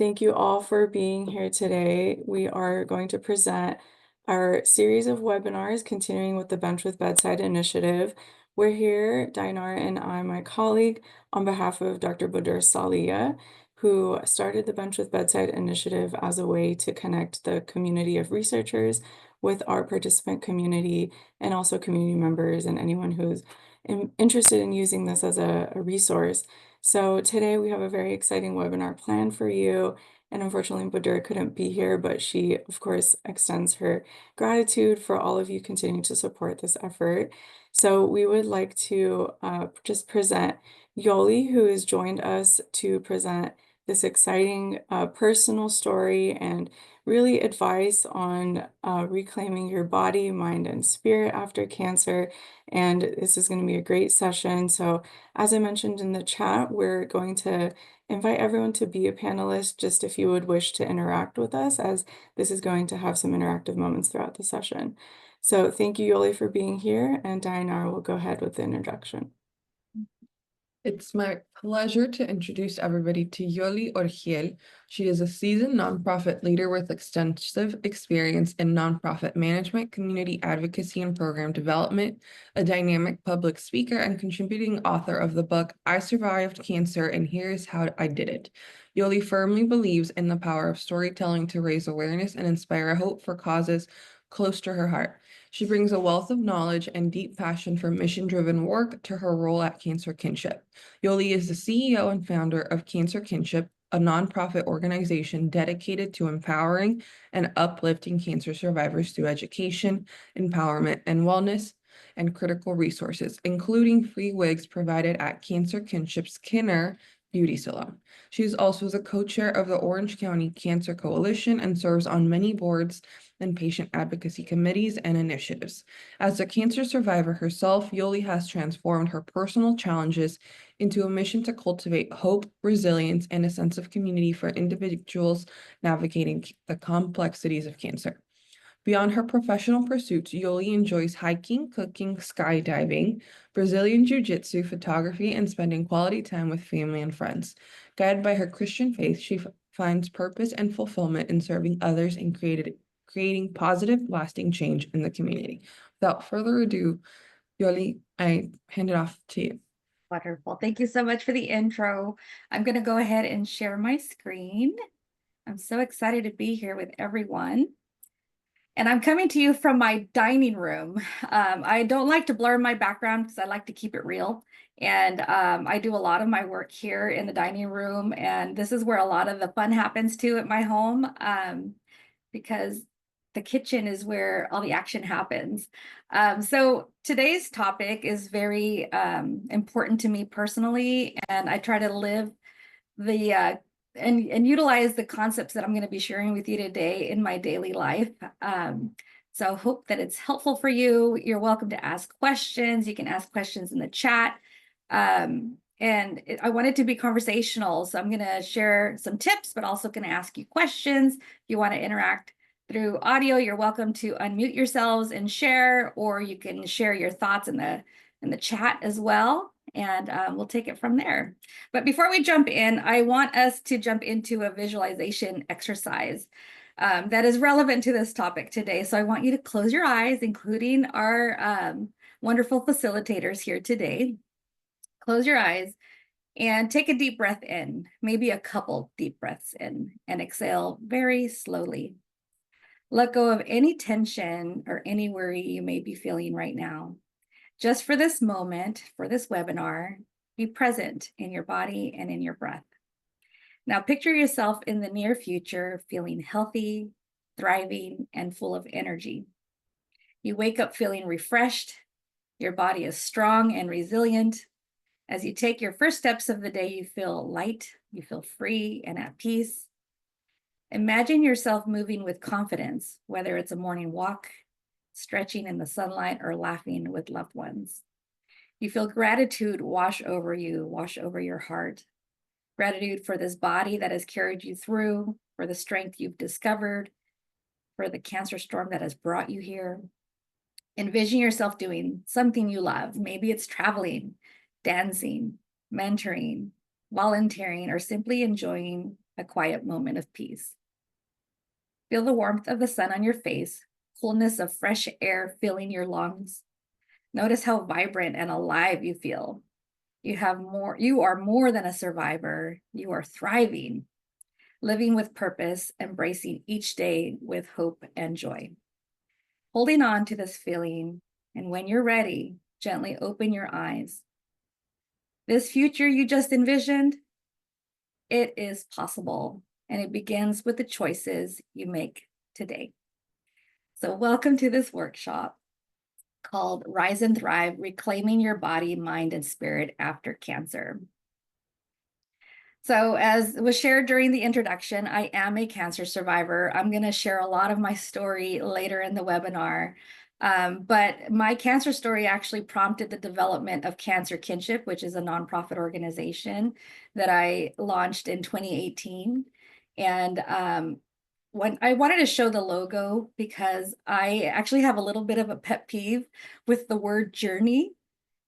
Thank you all for being here today. We are going to present our series of webinars continuing with the Bench with Bedside initiative. We're here, Dinar and I, my colleague, on behalf of Dr. Budur Salia, who started the Bench with Bedside initiative as a way to connect the community of researchers with our participant community and also community members and anyone who's interested in using this as a resource. So today we have a very exciting webinar planned for you. And unfortunately, Budur couldn't be here, but she, of course, extends her gratitude for all of you continuing to support this effort. So we would like to just present Yoli, who has joined us to present this exciting personal story and really advice on reclaiming your body, mind, and spirit after cancer. And this is going to be a great session. So as I mentioned in the chat, we're going to invite everyone to be a panelist just if you would wish to interact with us, as this is going to have some interactive moments throughout the session. So thank you, Yoli, for being here, and Diana will go ahead with the introduction. It's my pleasure to introduce everybody to Yoli Origel. She is a seasoned nonprofit leader with extensive experience in nonprofit management, community advocacy, and program development, a dynamic public speaker, and contributing author of the book, I Survived Cancer, and Here's How I Did It. Yoli firmly believes in the power of storytelling to raise awareness and inspire hope for causes close to her heart. She brings a wealth of knowledge and deep passion for mission-driven work to her role at Cancer Kinship. Yoli is the CEO and founder of Cancer Kinship, a nonprofit organization dedicated to empowering and uplifting cancer survivors through education, empowerment, and wellness, and critical resources, including free wigs provided at Cancer Kinship's Kinner Beauty Salon. She is also the co-chair of the Orange County Cancer Coalition and serves on many boards and patient advocacy committees and initiatives. As a cancer survivor herself, Yoli has transformed her personal challenges into a mission to cultivate hope, resilience, and a sense of community for individuals navigating the complexities of cancer. Beyond her professional pursuits, Yoli enjoys hiking, cooking, skydiving, Brazilian jiu-jitsu, photography, and spending quality time with family and friends. Guided by her Christian faith, she finds purpose and fulfillment in serving others and creating positive, lasting change in the community. Without further ado, Yoli, I hand it off to you. Wonderful. Thank you so much for the intro. I'm going to go ahead and share my screen. I'm so excited to be here with everyone. And I'm coming to you from my dining room. I don't like to blur my background because I like to keep it real. And I do a lot of my work here in the dining room. And this is where a lot of the fun happens too at my home, because the kitchen is where all the action happens. So today's topic is very important to me personally, and I try to live the and utilize the concepts that I'm going to be sharing with you today in my daily life. So hope that it's helpful for you. You're welcome to ask questions. You can ask questions in the chat. I want it to be conversational. So I'm going to share some tips, but also going to ask you questions. If you want to interact through audio, you're welcome to unmute yourselves and share, or you can share your thoughts in the chat as well. And we'll take it from there. But before we jump in, I want us to jump into a visualization exercise that is relevant to this topic today. So I want you to close your eyes, including our wonderful facilitators here today. Close your eyes and take a deep breath in, maybe a couple deep breaths in, and exhale very slowly. Let go of any tension or any worry you may be feeling right now. Just for this moment, for this webinar, be present in your body and in your breath. Now picture yourself in the near future feeling healthy, thriving, and full of energy. You wake up feeling refreshed. Your body is strong and resilient. As you take your first steps of the day, you feel light, you feel free and at peace. Imagine yourself moving with confidence, whether it's a morning walk, stretching in the sunlight, or laughing with loved ones. You feel gratitude wash over you, wash over your heart. Gratitude for this body that has carried you through, for the strength you've discovered, for the cancer storm that has brought you here. Envision yourself doing something you love. Maybe it's traveling, dancing, mentoring, volunteering, or simply enjoying a quiet moment of peace. Feel the warmth of the sun on your face, coolness of fresh air filling your lungs. Notice how vibrant and alive you feel. You are more than a survivor. You are thriving, living with purpose, embracing each day with hope and joy. Holding on to this feeling, and when you're ready, gently open your eyes. This future you just envisioned, it is possible, and it begins with the choices you make today. So welcome to this workshop called Rise and Thrive, Reclaiming Your Body, Mind, and Spirit After Cancer. So as was shared during the introduction, I am a cancer survivor. I'm going to share a lot of my story later in the webinar. But my cancer story actually prompted the development of Cancer Kinship, which is a nonprofit organization that I launched in 2018. And when I wanted to show the logo because I actually have a little bit of a pet peeve with the word journey.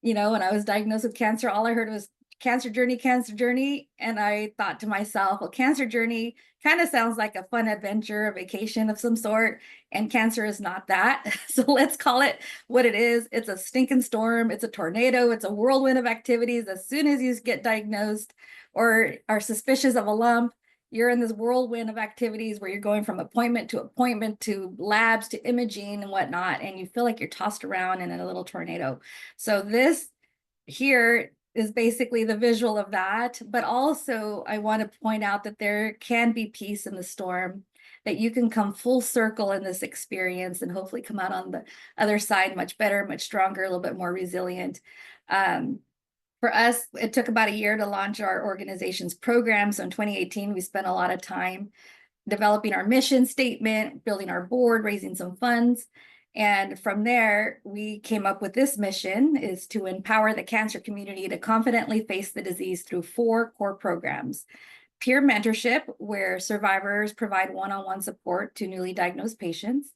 You know, when I was diagnosed with cancer, all I heard was cancer journey, cancer journey. And I thought to myself, well, cancer journey kind of sounds like a fun adventure, a vacation of some sort. And cancer is not that. So let's call it what it is. It's a stinking storm. It's a tornado. It's a whirlwind of activities. As soon as you get diagnosed or are suspicious of a lump, you're in this whirlwind of activities where you're going from appointment to labs to imaging and whatnot. And you feel like you're tossed around in a little tornado. So this here is basically the visual of that. But also I want to point out that there can be peace in the storm, that you can come full circle in this experience and hopefully come out on the other side much better, much stronger, a little bit more resilient. For us, it took about a year to launch our organization's program. So in 2018, we spent a lot of time developing our mission statement, building our board, raising some funds. And from there, we came up with this mission is to empower the cancer community to confidently face the disease through 4 core programs. Peer mentorship, where survivors provide one-on-one support to newly diagnosed patients.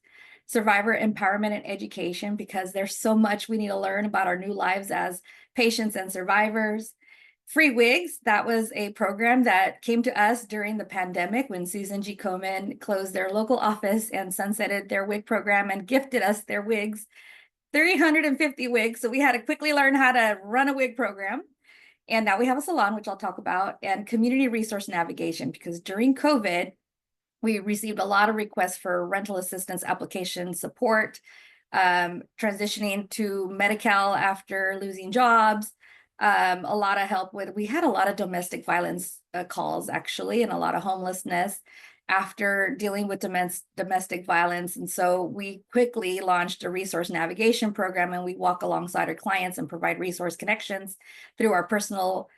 Survivor empowerment and education, because there's so much we need to learn about our new lives as patients and survivors. Free wigs, that was a program that came to us during the pandemic when Susan G. Komen closed their local office and sunsetted their wig program and gifted us their wigs, 350 wigs. So we had to quickly learn how to run a wig program. And now we have a salon, which I'll talk about, and community resource navigation, because during COVID, we received a lot of requests for rental assistance application support, transitioning to Medi-Cal after losing jobs, a lot of help with, we had a lot of domestic violence calls actually, and a lot of homelessness after dealing with domestic violence. And so we quickly launched a resource navigation program, and we walk alongside our clients and provide resource connections through our personal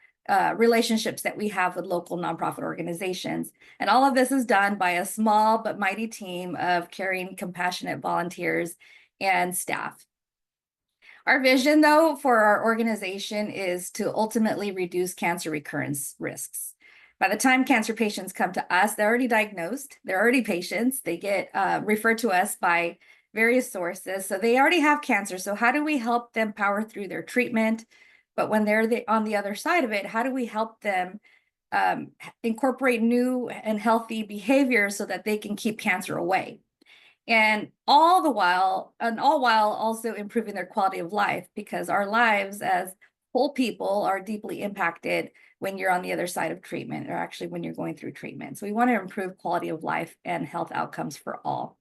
relationships that we have with local nonprofit organizations. And all of this is done by a small but mighty team of caring, compassionate volunteers and staff. Our vision, though, for our organization is to ultimately reduce cancer recurrence risks. By the time cancer patients come to us, they're already diagnosed, they're already patients, they get referred to us by various sources, so they already have cancer. So how do we help them power through their treatment? But when they're on the other side of it, how do we help them incorporate new and healthy behaviors so that they can keep cancer away? And all while also improving their quality of life, because our lives as whole people are deeply impacted when you're on the other side of treatment, or actually when you're going through treatment. So we want to improve quality of life and health outcomes for all.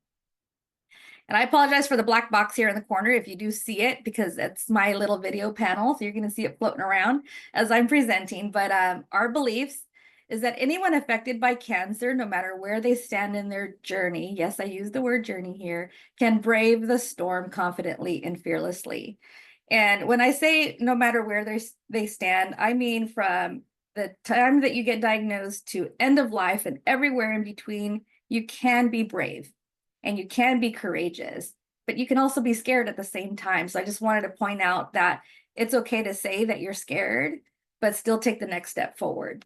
And I apologize for the black box here in the corner if you do see it, because it's my little video panel. So you're going to see it floating around as I'm presenting. But our beliefs is that anyone affected by cancer, no matter where they stand in their journey, yes, I use the word journey here, can brave the storm confidently and fearlessly. And when I say no matter where they stand, I mean from the time that you get diagnosed to end of life and everywhere in between, you can be brave. And you can be courageous, but you can also be scared at the same time. So I just wanted to point out that it's okay to say that you're scared, but still take the next step forward.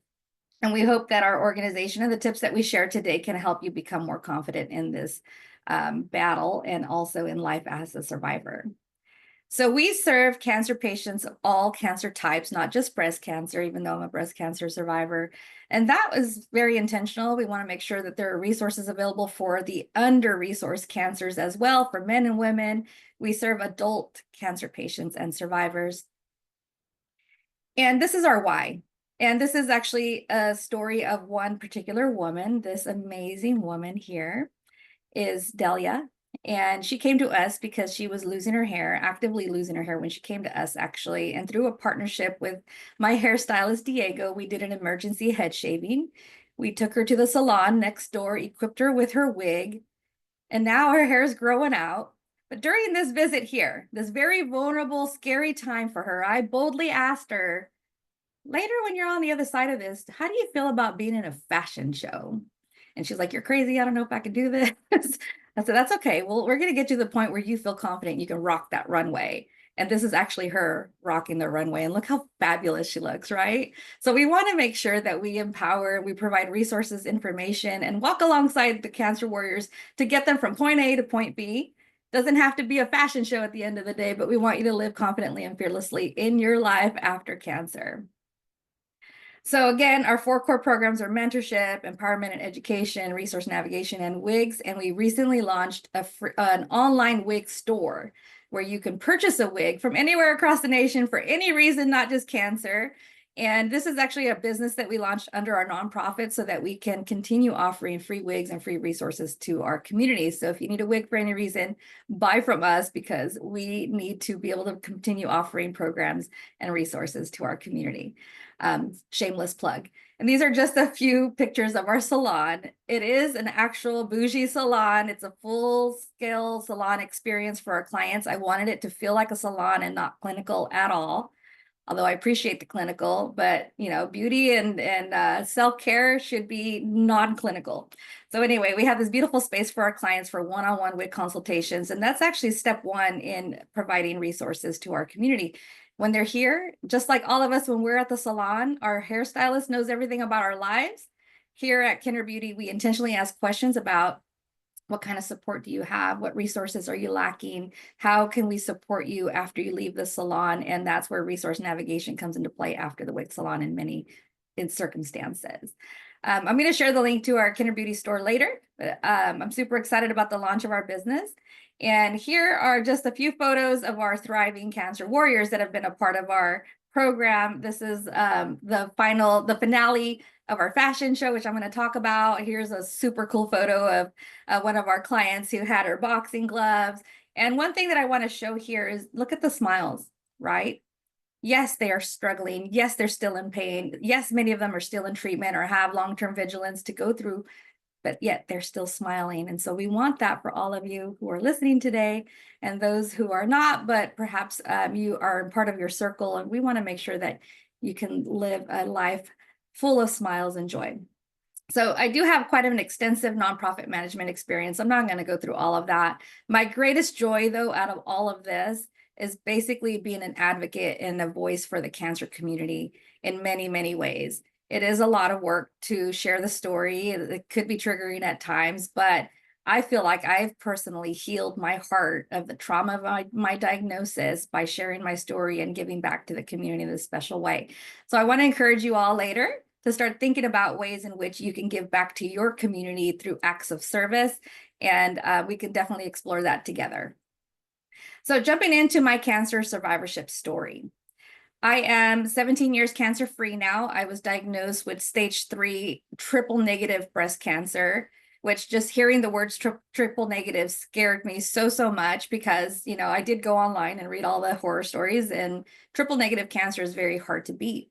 And we hope that our organization and the tips that we share today can help you become more confident in this battle and also in life as a survivor. So we serve cancer patients of all cancer types, not just breast cancer, even though I'm a breast cancer survivor. And that was very intentional. We want to make sure that there are resources available for the under-resourced cancers as well, for men and women. We serve adult cancer patients and survivors. And this is our why. And this is actually a story of one particular woman. This amazing woman here is Delia. And she came to us because she was losing her hair, actively losing her hair when she came to us, actually. And through a partnership with my hairstylist, Diego, we did an emergency head shaving. We took her to the salon next door, equipped her with her wig, and now her hair is growing out. But during this visit here, this very vulnerable, scary time for her, I boldly asked her, later when you're on the other side of this, how do you feel about being in a fashion show? And she's like, you're crazy. I don't know if I can do this. I said, that's okay. Well, we're going to get to the point where you feel confident you can rock that runway. And this is actually her rocking the runway. And look how fabulous she looks, right? So we want to make sure that we empower, we provide resources, information, and walk alongside the cancer warriors to get them from point A to point B. Doesn't have to be a fashion show at the end of the day, but we want you to live confidently and fearlessly in your life after cancer. So again, our 4 core programs are mentorship, empowerment and education, resource navigation, and wigs. And we recently launched an online wig store where you can purchase a wig from anywhere across the nation for any reason, not just cancer. And this is actually a business that we launched under our nonprofit so that we can continue offering free wigs and free resources to our community. So if you need a wig for any reason, buy from us because we need to be able to continue offering programs and resources to our community. Shameless plug. And these are just a few pictures of our salon. It is an actual bougie salon. It's a full-scale salon experience for our clients. I wanted it to feel like a salon and not clinical at all. Although I appreciate the clinical, but you know, beauty and self-care should be non-clinical. So anyway, we have this beautiful space for our clients for one-on-one wig consultations. And that's actually step 1 in providing resources to our community. When they're here, just like all of us, when we're at the salon, our hairstylist knows everything about our lives. Here at Kinder Beauty, we intentionally ask questions about what kind of support do you have? What resources are you lacking? How can we support you after you leave the salon? And that's where resource navigation comes into play after the wig salon in many circumstances. I'm going to share the link to our Kinder Beauty store later, but I'm super excited about the launch of our business. And here are just a few photos of our thriving cancer warriors that have been a part of our program. This is the finale of our fashion show, which I'm going to talk about. Here's a super cool photo of one of our clients who had her boxing gloves. And one thing that I want to show here is look at the smiles, right? Yes, they are struggling. Yes, they're still in pain. Yes, many of them are still in treatment or have long-term vigilance to go through, but yet they're still smiling. And so we want that for all of you who are listening today and those who are not, but perhaps you are part of your circle. And we want to make sure that you can live a life full of smiles and joy. So I do have quite an extensive nonprofit management experience. I'm not going to go through all of that. My greatest joy, though, out of all of this is basically being an advocate and a voice for the cancer community in many, many ways. It is a lot of work to share the story. It could be triggering at times, but I feel like I've personally healed my heart of the trauma of my diagnosis by sharing my story and giving back to the community in a special way. So I want to encourage you all later to start thinking about ways in which you can give back to your community through acts of service. And we can definitely explore that together. So jumping into my cancer survivorship story. I am 17 years cancer-free now. I was diagnosed with stage 3 triple negative breast cancer, which just hearing the words triple negative scared me so much because, you know, I did go online and read all the horror stories, and triple negative cancer is very hard to beat.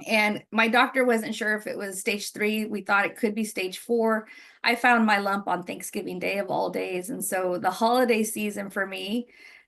And my doctor wasn't sure if it was stage 3. We thought it could be stage 4. I found my lump on Thanksgiving Day of all days. And so the holiday season for me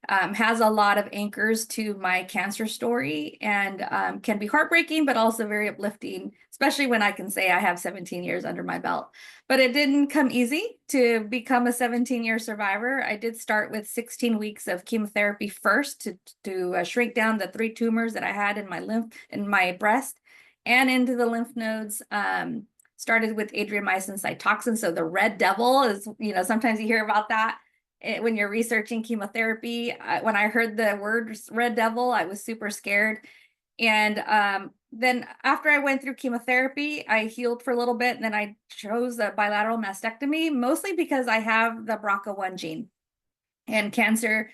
has a lot of anchors to my cancer story and can be heartbreaking, but also very uplifting, especially when I can say I have 17 years under my belt. But it didn't come easy to become a 17-year survivor. I did start with 16 weeks of chemotherapy first to shrink down the 3 tumors that I had in my breast and into the lymph nodes. Started with adriamycin cytoxin. So the red devil is, you know, sometimes you hear about that. when you're researching chemotherapy. When I heard the word red devil, I was super scared. And then after I went through chemotherapy, I healed for a little bit, and then I chose a bilateral mastectomy, mostly because I have the BRCA1 gene. And cancer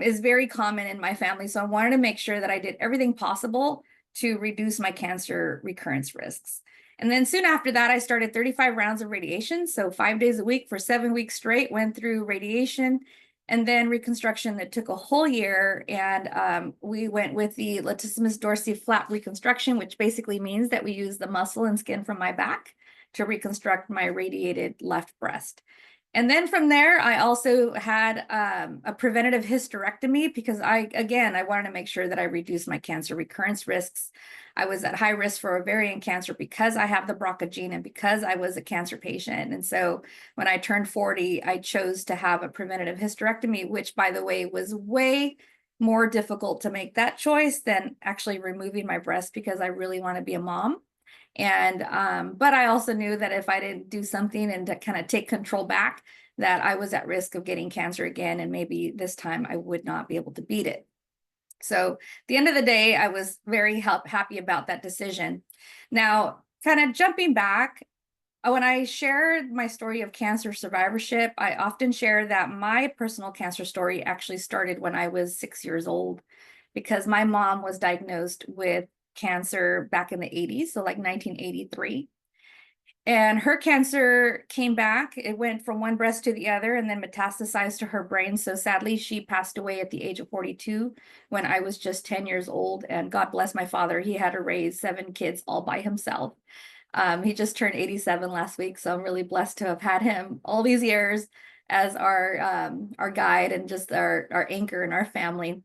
is very common in my family. So I wanted to make sure that I did everything possible to reduce my cancer recurrence risks. And then soon after that, I started 35 rounds of radiation. So 5 days a week for 7 weeks straight, went through radiation and then reconstruction that took a whole year. And we went with the latissimus dorsi flap reconstruction, which basically means that we use the muscle and skin from my back to reconstruct my radiated left breast. And then from there, I also had a preventative hysterectomy because I wanted to make sure that I reduced my cancer recurrence risks. I was at high risk for ovarian cancer because I have the BRCA gene and because I was a cancer patient. And so when I turned 40, I chose to have a preventative hysterectomy, which, by the way, was way more difficult to make that choice than actually removing my breast because I really want to be a mom. And but I also knew that if I didn't do something and to kind of take control back, that I was at risk of getting cancer again, and maybe this time I would not be able to beat it. So at the end of the day, I was very happy about that decision. Now, kind of jumping back, when I shared my story of cancer survivorship, I often share that my personal cancer story actually started when I was 6 years old, because my mom was diagnosed with cancer back in the 80s, so like 1983. And her cancer came back. It went from one breast to the other and then metastasized to her brain. So sadly, she passed away at the age of 42 when I was just 10 years old. And God bless my father. He had to raise 7 kids all by himself. He just turned 87 last week. So I'm really blessed to have had him all these years as our guide and just our anchor in our family.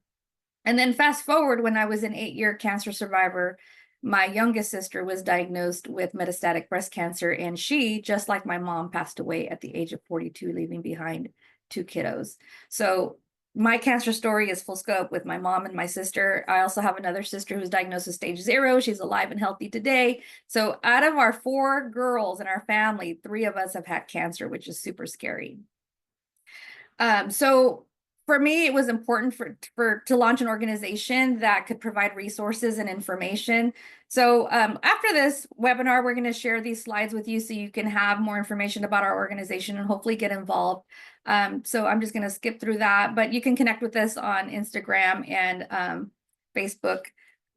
And then fast forward, when I was an 8-year cancer survivor, my youngest sister was diagnosed with metastatic breast cancer, and she, just like my mom, passed away at the age of 42, leaving behind 2 kiddos. So my cancer story is full scope with my mom and my sister. I also have another sister who's diagnosed with stage 0. She's alive and healthy today. So out of our 4 girls in our family, 3 of us have had cancer, which is super scary. So for me, it was important to launch an organization that could provide resources and information. So after this webinar, we're going to share these slides with you so you can have more information about our organization and hopefully get involved. So I'm just going to skip through that, but you can connect with us on Instagram and Facebook.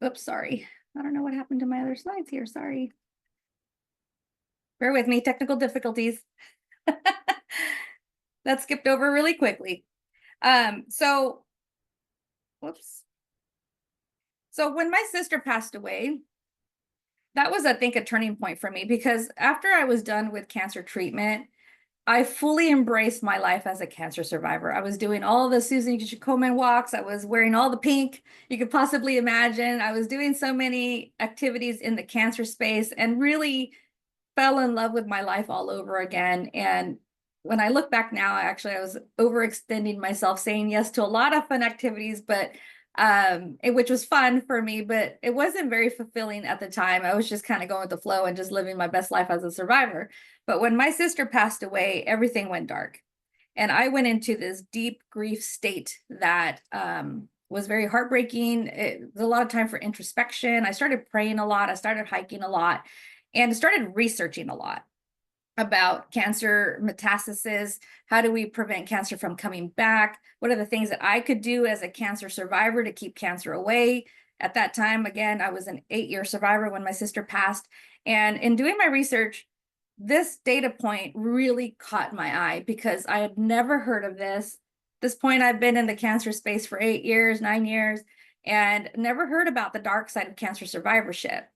Oops, sorry. I don't know what happened to my other slides here. Sorry. Bear with me, technical difficulties. That skipped over really quickly. So when my sister passed away, that was, I think, a turning point for me, because after I was done with cancer treatment, I fully embraced my life as a cancer survivor. I was doing all the Susan Komen walks. I was wearing all the pink you could possibly imagine. I was doing so many activities in the cancer space and really fell in love with my life all over again. And when I look back now, I was overextending myself, saying yes to a lot of fun activities, but which was fun for me, but it wasn't very fulfilling at the time. I was just kind of going with the flow and just living my best life as a survivor. But when my sister passed away, everything went dark. And I went into this deep grief state that was very heartbreaking. It was a lot of time for introspection. I started praying a lot. I started hiking a lot and started researching a lot about cancer metastasis. How do we prevent cancer from coming back? What are the things that I could do as a cancer survivor to keep cancer away? At that time, again, I was an 8-year survivor when my sister passed. And in doing my research, this data point really caught my eye because I had never heard of this. At this point, I've been in the cancer space for 8 years, 9 years, and never heard about the dark side of cancer survivorship.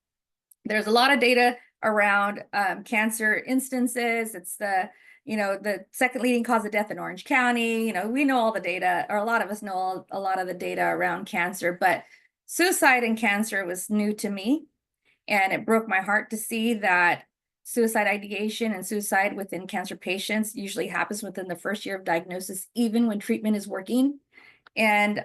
There's a lot of data around cancer instances. It's the second leading cause of death in Orange County. We know all the data, or a lot of us know a lot of the data around cancer, but suicide and cancer was new to me. And it broke my heart to see that suicide ideation and suicide within cancer patients usually happens within the first year of diagnosis, even when treatment is working. And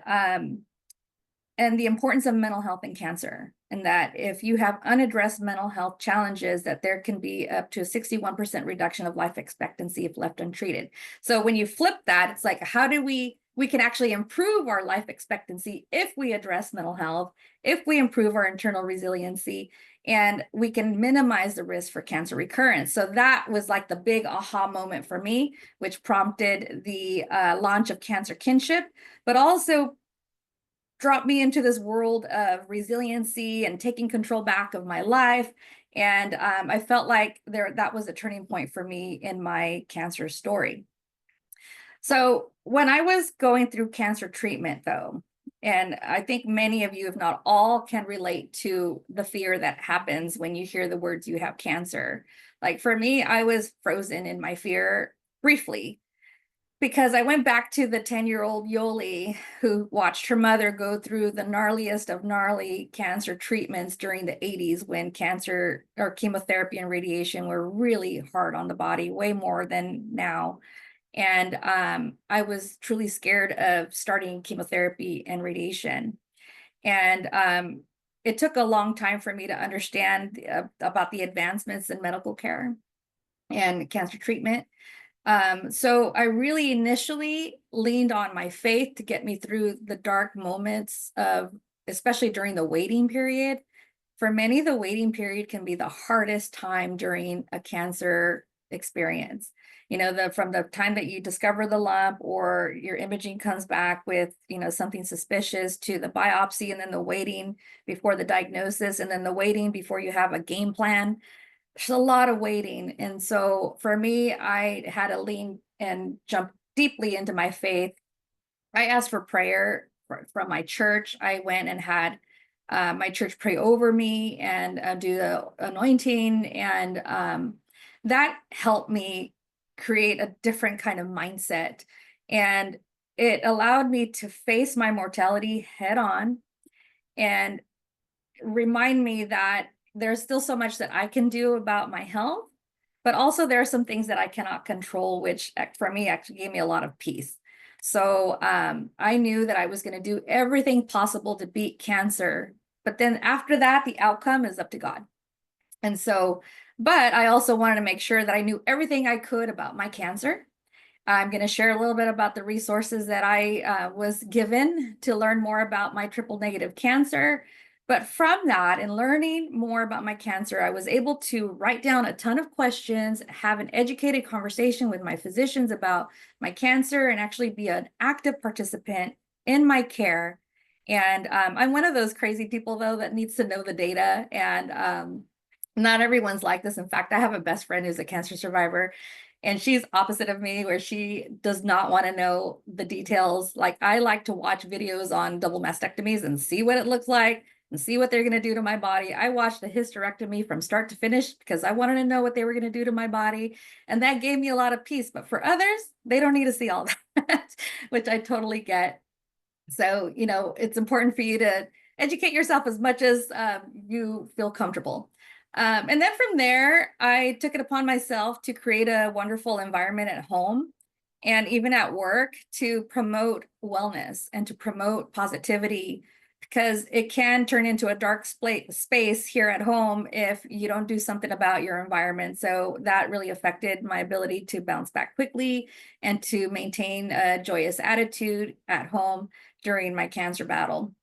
the importance of mental health in cancer. and that if you have unaddressed mental health challenges, that there can be up to a 61% reduction of life expectancy if left untreated. So when you flip that, it's like, how do we can actually improve our life expectancy if we address mental health, if we improve our internal resiliency, and we can minimize the risk for cancer recurrence. So that was like the big aha moment for me, which prompted the launch of Cancer Kinship, but also dropped me into this world of resiliency and taking control back of my life. And I felt like that was a turning point for me in my cancer story. So when I was going through cancer treatment, though, and I think many of you, if not all, can relate to the fear that happens when you hear the words "you have cancer." Like for me, I was frozen in my fear briefly, because I went back to the 10-year-old Yoli who watched her mother go through the gnarliest of gnarly cancer treatments during the 80s, when cancer or chemotherapy and radiation were really hard on the body, way more than now. And I was truly scared of starting chemotherapy and radiation. And it took a long time for me to understand about the advancements in medical care and cancer treatment. So I really initially leaned on my faith to get me through the dark moments of, especially during the waiting period. For many, the waiting period can be the hardest time during a cancer experience. You know, from the time that you discover the lump or your imaging comes back with, something suspicious, to the biopsy, and then the waiting before the diagnosis, and then the waiting before you have a game plan. There's a lot of waiting. And so for me, I had to lean and jump deeply into my faith. I asked for prayer from my church. I went and had my church pray over me and do the anointing. And that helped me create a different kind of mindset. And it allowed me to face my mortality head on and remind me that there's still so much that I can do about my health, but also there are some things that I cannot control, which for me actually gave me a lot of peace. So I knew that I was going to do everything possible to beat cancer, but then after that, the outcome is up to God. And so, but I also wanted to make sure that I knew everything I could about my cancer. I'm going to share a little bit about the resources that I was given to learn more about my triple negative cancer. But from that and learning more about my cancer, I was able to write down a ton of questions, have an educated conversation with my physicians about my cancer, and actually be an active participant in my care. And I'm one of those crazy people, though, that needs to know the data. And not everyone's like this. In fact, I have a best friend who's a cancer survivor, and she's opposite of me, where she does not want to know the details. Like, I like to watch videos on double mastectomies and see what it looks like and see what they're going to do to my body. I watched a hysterectomy from start to finish because I wanted to know what they were going to do to my body. And that gave me a lot of peace. But for others, they don't need to see all that, which I totally get. So, it's important for you to educate yourself as much as you feel comfortable. And then from there, I took it upon myself to create a wonderful environment at home and even at work to promote wellness and to promote positivity, because it can turn into a dark space here at home if you don't do something about your environment. So that really affected my ability to bounce back quickly and to maintain a joyous attitude at home during my cancer battle.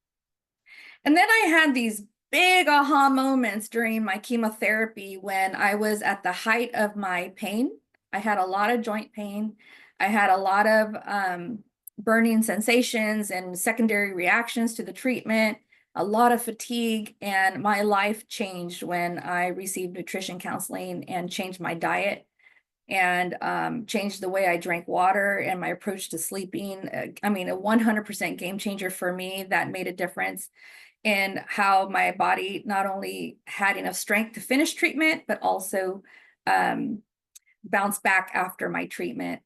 And then I had these big aha moments during my chemotherapy when I was at the height of my pain. I had a lot of joint pain. I had a lot of burning sensations and secondary reactions to the treatment, a lot of fatigue, and my life changed when I received nutrition counseling and changed my diet and changed the way I drank water and my approach to sleeping. I mean, a 100% game changer for me that made a difference in how my body not only had enough strength to finish treatment, but also bounce back after my treatment.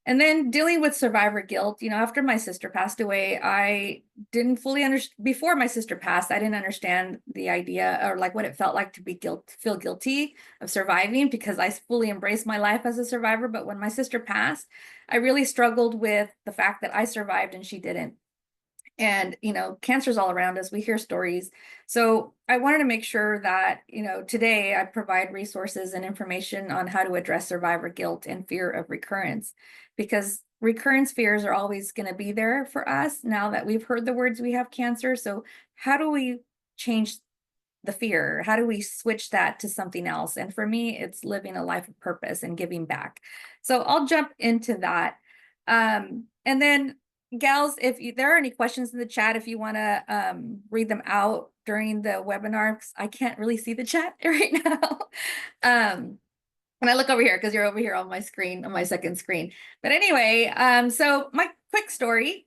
And then dealing with survivor guilt, after my sister passed away, I didn't fully understand. Before my sister passed, I didn't understand the idea or like what it felt like to feel guilty of surviving, because I fully embraced my life as a survivor. But when my sister passed, I really struggled with the fact that I survived and she didn't. And, cancer's all around us. We hear stories. So I wanted to make sure that, today I provide resources and information on how to address survivor guilt and fear of recurrence, because recurrence fears are always going to be there for us now that we've heard the words we have cancer. So how do we change the fear? How do we switch that to something else? And for me, it's living a life of purpose and giving back. So I'll jump into that. And then gals, if there are any questions in the chat, if you want to read them out during the webinar, 'cause I can't really see the chat right now. And I look over here because you're over here on my screen, on my second screen. But anyway, so my quick story.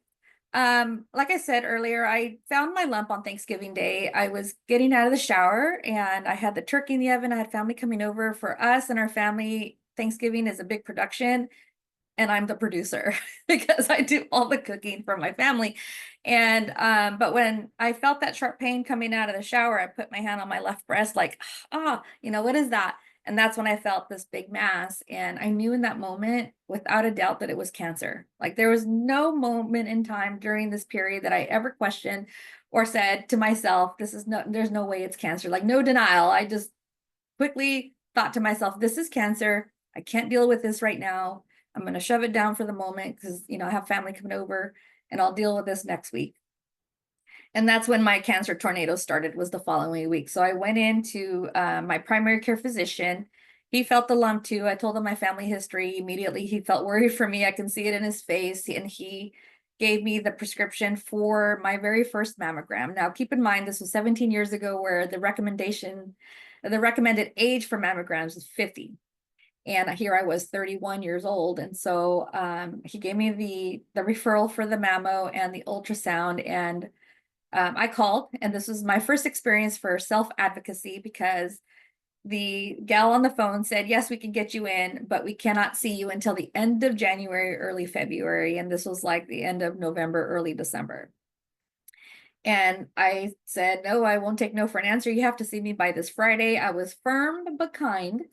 Like I said earlier, I found my lump on Thanksgiving Day. I was getting out of the shower and I had the turkey in the oven. I had family coming over. For us and our family, Thanksgiving is a big production, and I'm the producer because I do all the cooking for my family. And but when I felt that sharp pain coming out of the shower, I put my hand on my left breast, like, what is that? And that's when I felt this big mass. And I knew in that moment, without a doubt, that it was cancer. Like, there was no moment in time during this period that I ever questioned or said to myself, there's no way it's cancer. Like, no denial. I just quickly thought to myself, this is cancer. I can't deal with this right now. I'm going to shove it down for the moment because, I have family coming over, and I'll deal with this next week. And that's when my cancer tornado started, was the following week. So I went into my primary care physician. He felt the lump too. I told him my family history. Immediately, he felt worried for me. I can see it in his face. And he gave me the prescription for my very first mammogram. Now, keep in mind, this was 17 years ago, where the recommended age for mammograms is 50. And here I was 31 years old. And so he gave me the referral for the mammo and the ultrasound. And I called, and this was my first experience for self-advocacy, because the gal on the phone said, yes, we can get you in, but we cannot see you until the end of January, early February. And this was like the end of November, early December. And I said, no, I won't take no for an answer. You have to see me by this Friday. I was firm but kind.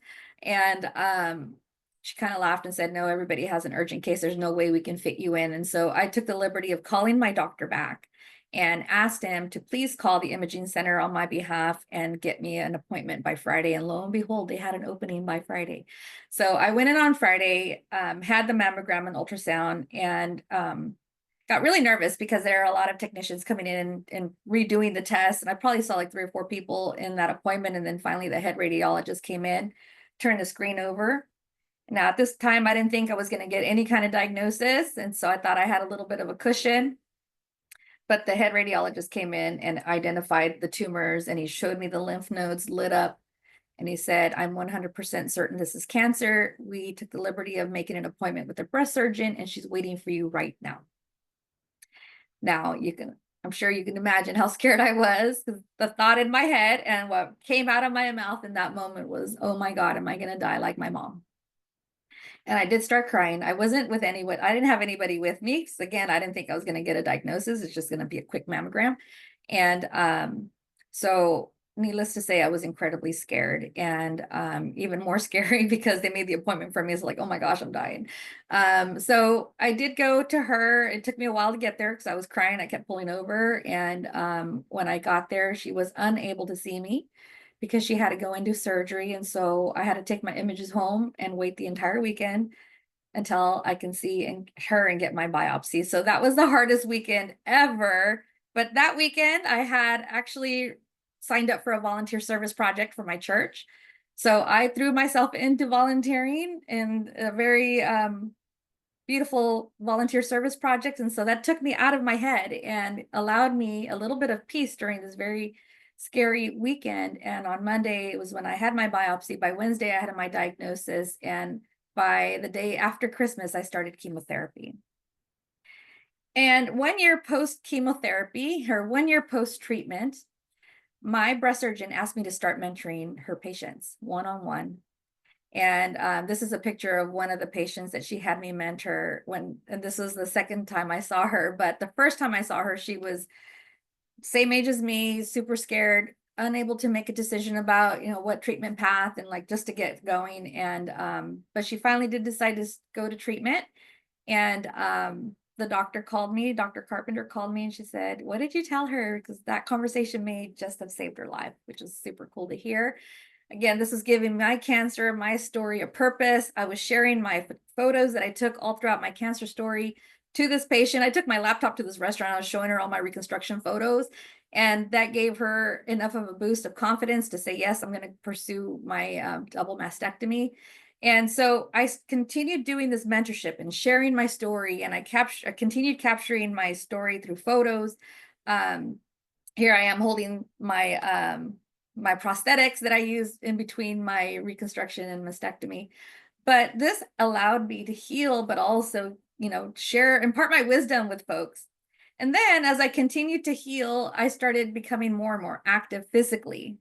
And she kind of laughed and said, no, everybody has an urgent case. There's no way we can fit you in. And so I took the liberty of calling my doctor back and asked him to please call the imaging center on my behalf and get me an appointment by Friday. And lo and behold, they had an opening by Friday. So I went in on Friday, had the mammogram and ultrasound, and got really nervous because there are a lot of technicians coming in and redoing the test. And I probably saw like 3 or 4 people in that appointment. And then finally the head radiologist came in, turned the screen over. Now, at this time, I didn't think I was going to get any kind of diagnosis. And so I thought I had a little bit of a cushion. But the head radiologist came in and identified the tumors, and he showed me the lymph nodes lit up. And he said, I'm 100% certain this is cancer. We took the liberty of making an appointment with a breast surgeon, and she's waiting for you right now. Now, I'm sure you can imagine how scared I was, because the thought in my head and what came out of my mouth in that moment was, oh my God, am I going to die like my mom? And I did start crying. I wasn't with anyone. I didn't have anybody with me, because again, I didn't think I was going to get a diagnosis. It's just going to be a quick mammogram. And so needless to say, I was incredibly scared, and even more scary because they made the appointment for me. It's like, oh my gosh, I'm dying. So I did go to her. It took me a while to get there because I was crying. I kept pulling over. And when I got there, she was unable to see me because she had to go into surgery. And so I had to take my images home and wait the entire weekend until I can see her and get my biopsy. So that was the hardest weekend ever. But that weekend, I had actually signed up for a volunteer service project for my church. So I threw myself into volunteering in a very beautiful volunteer service project. And so that took me out of my head and allowed me a little bit of peace during this very scary weekend. And on Monday, it was when I had my biopsy. By Wednesday, I had my diagnosis. And by the day after Christmas, I started chemotherapy. And 1 year post chemotherapy, or 1 year post treatment, my breast surgeon asked me to start mentoring her patients one-on-one. And this is a picture of one of the patients that she had me mentor and this was the second time I saw her. But the first time I saw her, she was same age as me, super scared, unable to make a decision about, what treatment path and like just to get going. And but she finally did decide to go to treatment. And the doctor called me, Dr. Carpenter called me, and she said, what did you tell her? Because that conversation may just have saved her life, which is super cool to hear. Again, this is giving my cancer, my story, a purpose. I was sharing my photos that I took all throughout my cancer story to this patient. I took my laptop to this restaurant. I was showing her all my reconstruction photos, and that gave her enough of a boost of confidence to say, yes, I'm going to pursue my double mastectomy. And so I continued doing this mentorship and sharing my story, and I continued capturing my story through photos. Here I am holding my prosthetics that I used in between my reconstruction and mastectomy. But this allowed me to heal, but also, share, impart my wisdom with folks. And then as I continued to heal, I started becoming more and more active physically.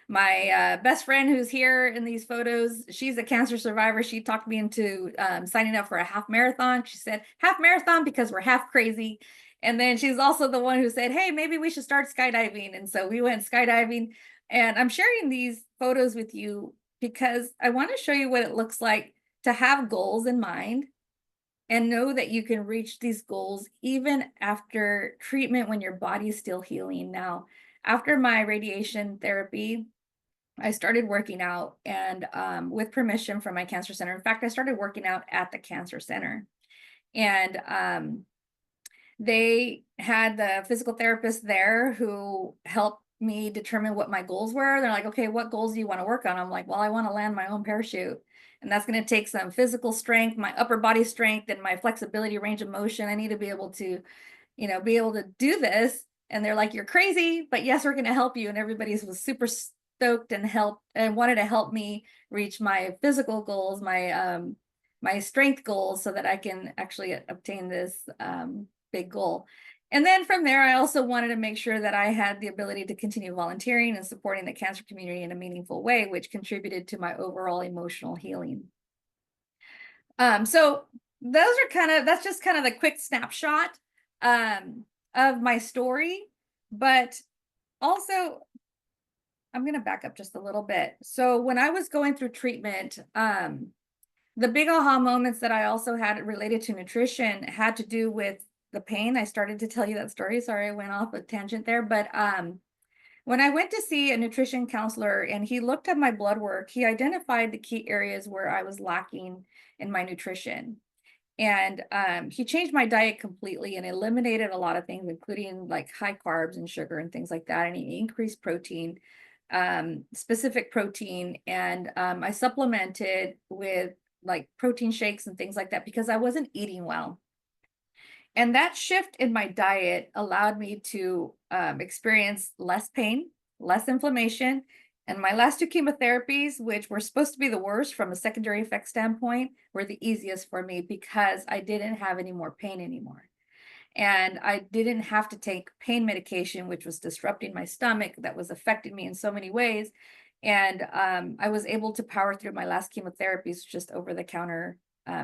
My best friend who's here in these photos, she's a cancer survivor. She talked me into signing up for a half marathon. She said, half marathon because we're half crazy. And then she's also the one who said, hey, maybe we should start skydiving. And so we went skydiving. And I'm sharing these photos with you because I want to show you what it looks like to have goals in mind and know that you can reach these goals even after treatment when your body is still healing. Now, after my radiation therapy, I started working out, and with permission from my cancer center. In fact, I started working out at the cancer center. And they had the physical therapist there who helped me determine what my goals were. They're like, okay, what goals do you want to work on? I'm like, well, I want to land my own parachute. And that's going to take some physical strength, my upper body strength, and my flexibility, range of motion. I need to be able to, be able to do this. And they're like, you're crazy, but yes, we're going to help you. And everybody was super stoked and wanted to help me reach my physical goals, my strength goals, so that I can actually obtain this big goal. And then from there, I also wanted to make sure that I had the ability to continue volunteering and supporting the cancer community in a meaningful way, which contributed to my overall emotional healing. So that's just kind of the quick snapshot of my story. But also, I'm going to back up just a little bit. So when I was going through treatment, the big aha moments that I also had related to nutrition had to do with the pain. I started to tell you that story. Sorry, I went off a tangent there. But when I went to see a nutrition counselor and he looked at my blood work, he identified the key areas where I was lacking in my nutrition. And he changed my diet completely and eliminated a lot of things, including like high carbs and sugar and things like that. And he increased protein, specific protein. And I supplemented with like protein shakes and things like that because I wasn't eating well. And that shift in my diet allowed me to experience less pain, less inflammation. And my last two chemotherapies, which were supposed to be the worst from a secondary effect standpoint, were the easiest for me because I didn't have any more pain anymore. And I didn't have to take pain medication, which was disrupting my stomach, that was affecting me in so many ways. And I was able to power through my last chemotherapies just over-the-counter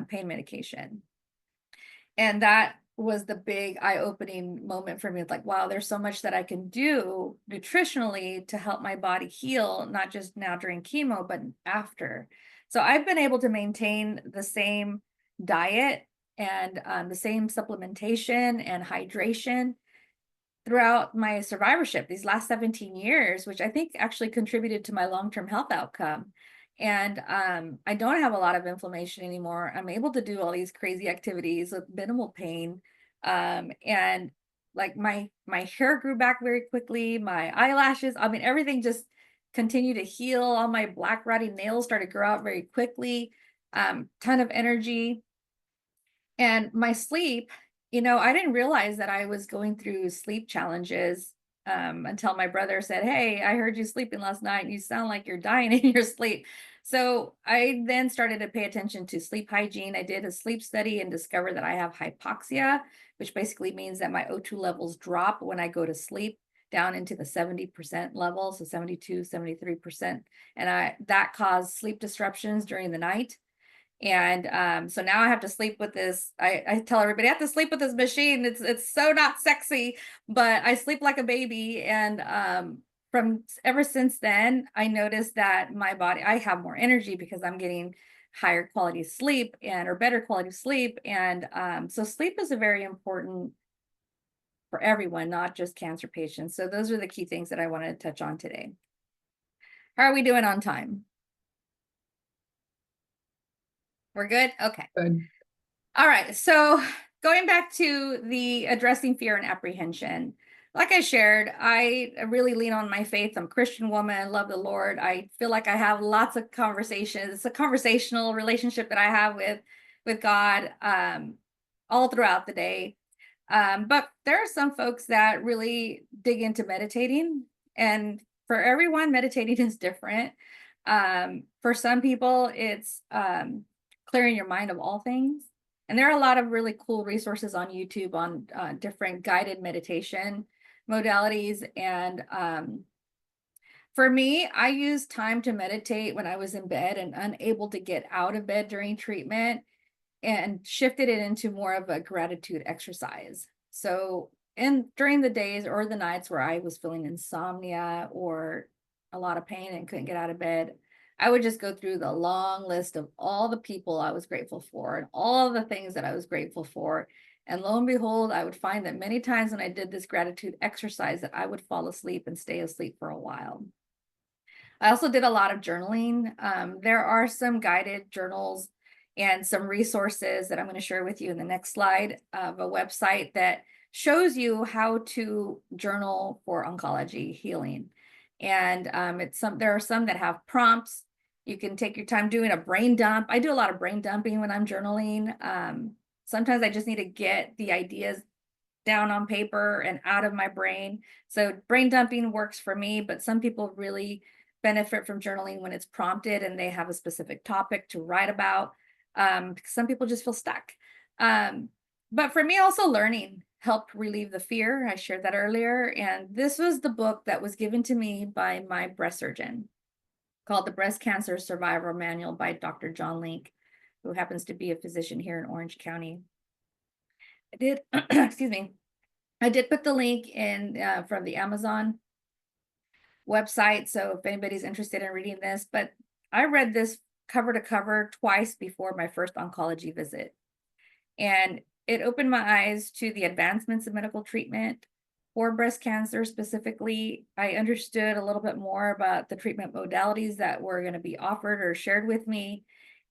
pain medication. And that was the big eye-opening moment for me. It's like, wow, there's so much that I can do nutritionally to help my body heal, not just now during chemo, but after. So I've been able to maintain the same diet and the same supplementation and hydration throughout my survivorship these last 17 years, which I think actually contributed to my long-term health outcome. And I don't have a lot of inflammation anymore. I'm able to do all these crazy activities with minimal pain. And like my hair grew back very quickly, my eyelashes, I mean, everything just continued to heal. All my black rotty nails started to grow out very quickly, ton of energy. And my sleep, I didn't realize that I was going through sleep challenges until my brother said, hey, I heard you sleeping last night. You sound like you're dying in your sleep. So I then started to pay attention to sleep hygiene. I did a sleep study and discovered that I have hypoxia, which basically means that my O2 levels drop when I go to sleep down into the 70% level, so 72, 73%. And that caused sleep disruptions during the night. And so now I have to sleep with this. I tell everybody I have to sleep with this machine. It's so not sexy, but I sleep like a baby. And from ever since then, I noticed that my body, I have more energy because I'm getting higher quality sleep or better quality sleep. And so sleep is a very important for everyone, not just cancer patients. So those are the key things that I wanted to touch on today. How are we doing on time? We're good? Okay. Good. All right. So going back to the addressing fear and apprehension, like I shared, I really lean on my faith. I'm a Christian woman. I love the Lord. I feel like I have lots of conversations. It's a conversational relationship that I have with God all throughout the day. But there are some folks that really dig into meditating, and for everyone, meditating is different. For some people, it's clearing your mind of all things. And there are a lot of really cool resources on YouTube on different guided meditation modalities. And for me, I used time to meditate when I was in bed and unable to get out of bed during treatment, and shifted it into more of a gratitude exercise. So during the days or the nights where I was feeling insomnia or a lot of pain and couldn't get out of bed, I would just go through the long list of all the people I was grateful for and all of the things that I was grateful for. And lo and behold, I would find that many times when I did this gratitude exercise that I would fall asleep and stay asleep for a while. I also did a lot of journaling. There are some guided journals and some resources that I'm going to share with you in the next slide of a website that shows you how to journal for oncology healing. And there are some that have prompts. You can take your time doing a brain dump. I do a lot of brain dumping when I'm journaling. Sometimes I just need to get the ideas down on paper and out of my brain. So brain dumping works for me, but some people really benefit from journaling when it's prompted and they have a specific topic to write about. Some people just feel stuck. But for me, also learning helped relieve the fear. I shared that earlier. And this was the book that was given to me by my breast surgeon, called The Breast Cancer Survival Manual by Dr. John Link, who happens to be a physician here in Orange County. I did, excuse me, I did put the link in from the Amazon website. So if anybody's interested in reading this, but I read this cover to cover twice before my first oncology visit. And it opened my eyes to the advancements of medical treatment for breast cancer specifically. I understood a little bit more about the treatment modalities that were going to be offered or shared with me.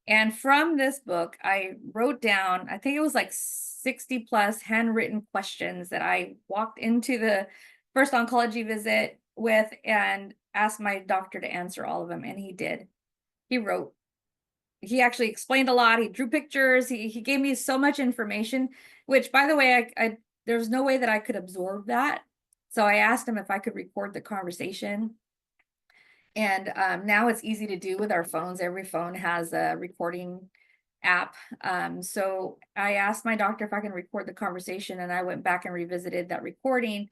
And from this book, I wrote down, I think it was like 60 plus handwritten questions that I walked into the first oncology visit with and asked my doctor to answer all of them. And he did. He actually explained a lot. He drew pictures. He gave me so much information, which, by the way, there's no way that I could absorb that. So I asked him if I could record the conversation. And now it's easy to do with our phones. Every phone has a recording app. So I asked my doctor if I can record the conversation, and I went back and revisited that recording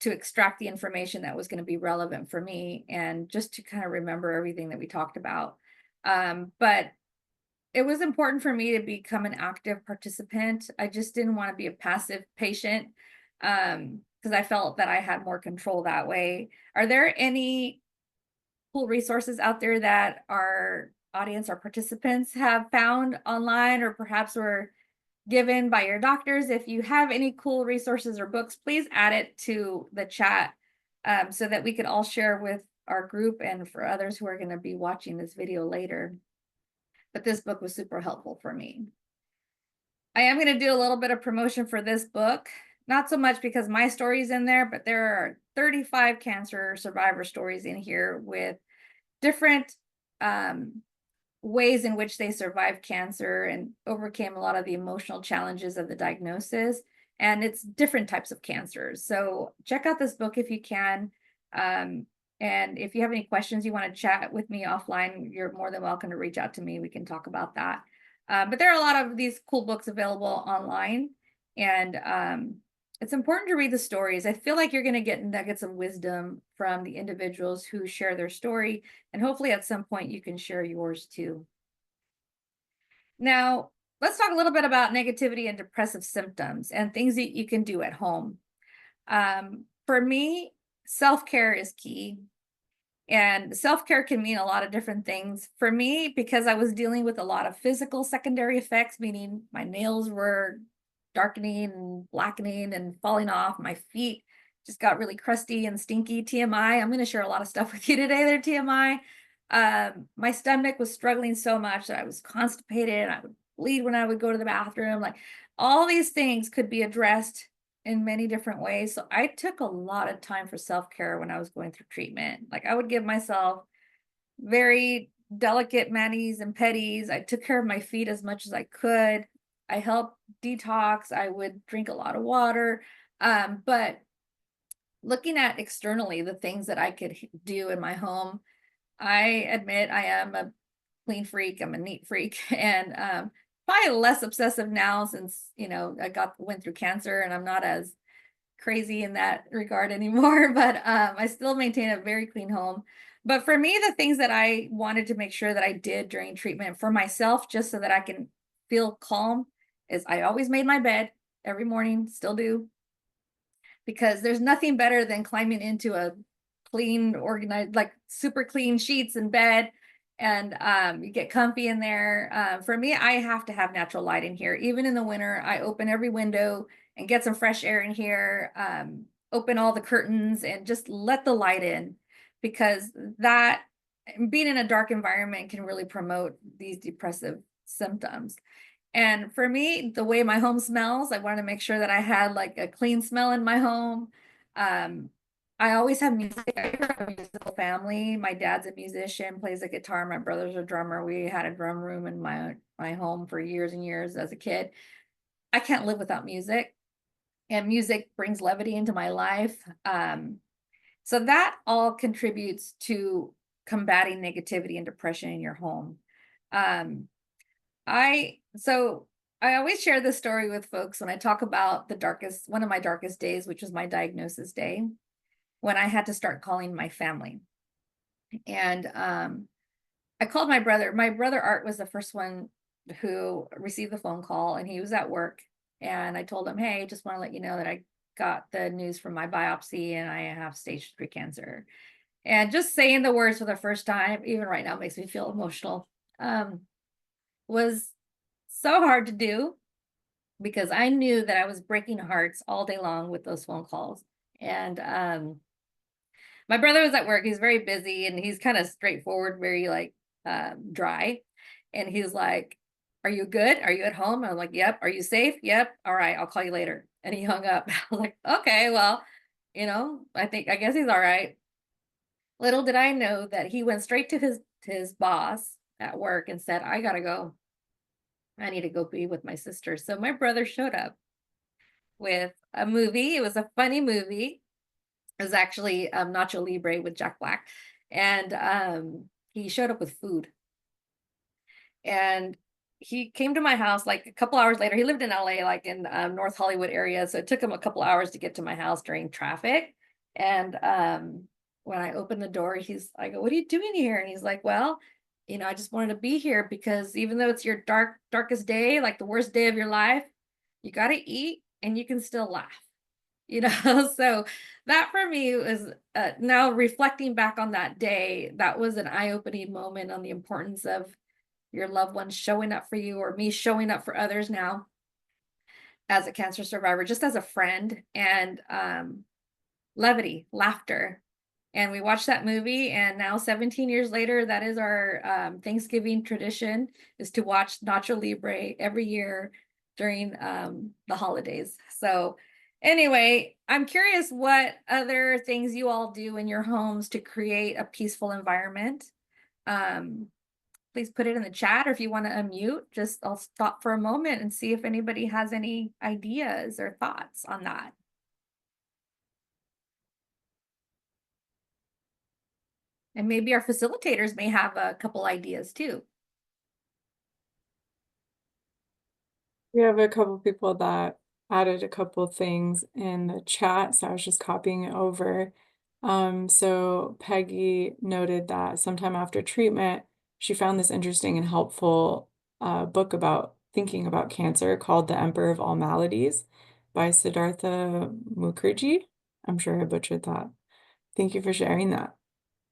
to extract the information that was going to be relevant for me and just to kind of remember everything that we talked about. But it was important for me to become an active participant. I just didn't want to be a passive patient because I felt that I had more control that way. Are there any cool resources out there that our audience or participants have found online or perhaps were given by your doctors? If you have any cool resources or books, please add it to the chat so that we can all share with our group and for others who are going to be watching this video later. But this book was super helpful for me. I am going to do a little bit of promotion for this book, not so much because my story is in there, but there are 35 cancer survivor stories in here with different ways in which they survived cancer and overcame a lot of the emotional challenges of the diagnosis. And it's different types of cancers. So check out this book if you can. And if you have any questions you want to chat with me offline, you're more than welcome to reach out to me. We can talk about that. But there are a lot of these cool books available online. And it's important to read the stories. I feel like you're going to get nuggets of wisdom from the individuals who share their story. And hopefully at some point you can share yours too. Now, let's talk a little bit about negativity and depressive symptoms and things that you can do at home. For me, self-care is key. And self-care can mean a lot of different things. For me, because I was dealing with a lot of physical secondary effects, meaning my nails were darkening and blackening and falling off, my feet just got really crusty and stinky. TMI. I'm going to share a lot of stuff with you today there, TMI. My stomach was struggling so much that I was constipated. I would bleed when I would go to the bathroom. Like, all these things could be addressed in many different ways. So I took a lot of time for self-care when I was going through treatment. Like, I would give myself very delicate manis and pedis. I took care of my feet as much as I could. I helped detox. I would drink a lot of water. But looking at externally the things that I could do in my home, I admit I am a clean freak. I'm a neat freak, and probably less obsessive now since, you know, I went through cancer, and I'm not as crazy in that regard anymore. But I still maintain a very clean home. But for me, the things that I wanted to make sure that I did during treatment for myself, just so that I can feel calm, is I always made my bed every morning, still do, because there's nothing better than climbing into a clean, organized, like super clean sheets in bed, and you get comfy in there. For me, I have to have natural light in here. Even in the winter, I open every window and get some fresh air in here, open all the curtains and just let the light in, because that, being in a dark environment, can really promote these depressive symptoms. And for me, the way my home smells, I wanted to make sure that I had like a clean smell in my home. Um, I always have music. I grew up in a musical family. My dad's a musician, plays the guitar. My brother's a drummer. We had a drum room in my home for years and years as a kid. I can't live without music, and music brings levity into my life. So that all contributes to combating negativity and depression in your home. Um, I always share this story with folks when I talk about one of my darkest days, which was my diagnosis day, when I had to start calling my family. And I called my brother. My brother Art was the first one who received the phone call, and he was at work. And I told him, "Hey, just want to let you know that I got the news from my biopsy and I have stage 3 cancer." And just saying the words for the first time, even right now, makes me feel emotional. Was so hard to do, because I knew that I was breaking hearts all day long with those phone calls. And my brother was at work. He's very busy, and he's kind of straightforward, very like dry. And he's like, "Are you good? Are you at home?" I'm like, "Yep." "Are you safe?" "Yep." "All right, I'll call you later." And he hung up. I was like, "Okay, well, I guess he's all right." Little did I know that he went straight to his boss at work and said, "I gotta go. I need to go be with my sister." So my brother showed up with a movie. It was a funny movie. It was actually Nacho Libre with Jack Black. And he showed up with food. And he came to my house like a couple hours later. He lived in LA, like in North Hollywood area. So it took him a couple hours to get to my house during traffic. And when I opened the door, I go, "What are you doing here?" And he's like, "Well, I just wanted to be here, because even though it's your darkest day, like the worst day of your life, you got to eat and you can still laugh." So that for me was, now reflecting back on that day, that was an eye-opening moment on the importance of your loved ones showing up for you, or me showing up for others now as a cancer survivor, just as a friend. And levity, laughter. And we watched that movie, and now 17 years later, that is our Thanksgiving tradition, is to watch Nacho Libre every year during the holidays. So anyway, I'm curious what other things you all do in your homes to create a peaceful environment. Um, Please put it in the chat, or if you want to unmute, I'll stop for a moment and see if anybody has any ideas or thoughts on that. And maybe our facilitators may have a couple ideas too. We have a couple people that added a couple things in the chat, so I was just copying it over. So Peggy noted that sometime after treatment, she found this interesting and helpful book about thinking about cancer called The Emperor of All Maladies by Siddhartha Mukherjee. I'm sure I butchered that. Thank you for sharing that.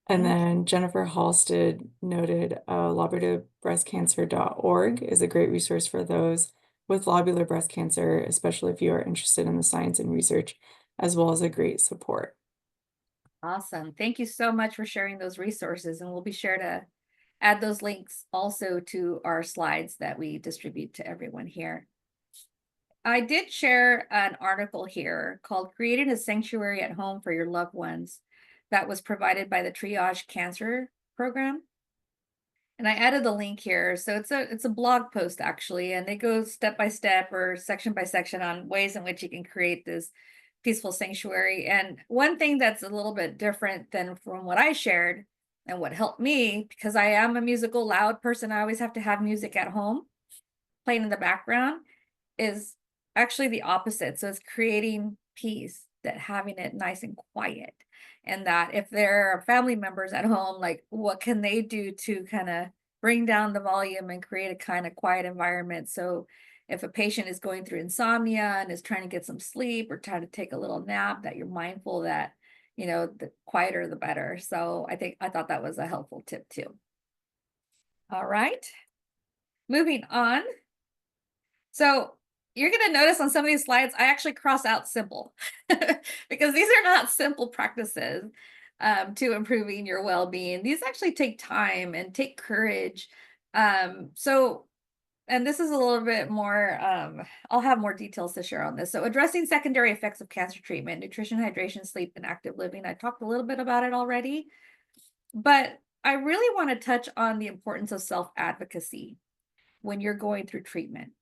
And then Jennifer Halstead noted lobularibreastcancer.org is a great resource for those with lobular breast cancer, especially if you are interested in the science and research, as well as a great support. Awesome. Thank you so much for sharing those resources, and we'll be sure to add those links also to our slides that we distribute to everyone here. I did share an article here called Creating a Sanctuary at Home for Your Loved Ones that was provided by the Triage Cancer Program. And I added the link here. So it's a blog post actually, and they go step by step or section by section on ways in which you can create this peaceful sanctuary. And one thing that's a little bit different than from what I shared and what helped me, because I am a musical loud person, I always have to have music at home playing in the background, is actually the opposite. So it's creating peace, that having it nice and quiet. And that if there are family members at home, like what can they do to kind of bring down the volume and create a kind of quiet environment? So if a patient is going through insomnia and is trying to get some sleep or trying to take a little nap, that you're mindful that, you know, the quieter the better. So I thought that was a helpful tip too. All right, moving on. So you're going to notice on some of these slides, I actually cross out simple because these are not simple practices to improving your well-being. These actually take time and take courage. And this is a little bit more, I'll have more details to share on this. So addressing secondary effects of cancer treatment, nutrition, hydration, sleep, and active living. I talked a little bit about it already, but I really want to touch on the importance of self-advocacy when you're going through treatment.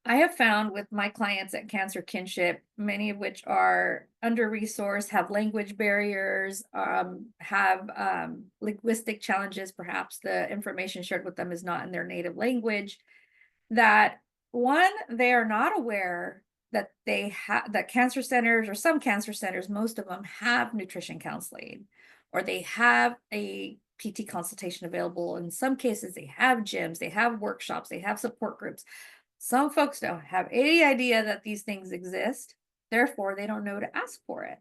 I have found with my clients at Cancer Kinship, many of which are under-resourced, have language barriers, have linguistic challenges, perhaps the information shared with them is not in their native language, that one, they are not aware that that cancer centers, or some cancer centers, most of them have nutrition counseling, or they have a PT consultation available. In some cases, they have gyms, they have workshops, they have support groups. Some folks don't have any idea that these things exist. Therefore, they don't know to ask for it.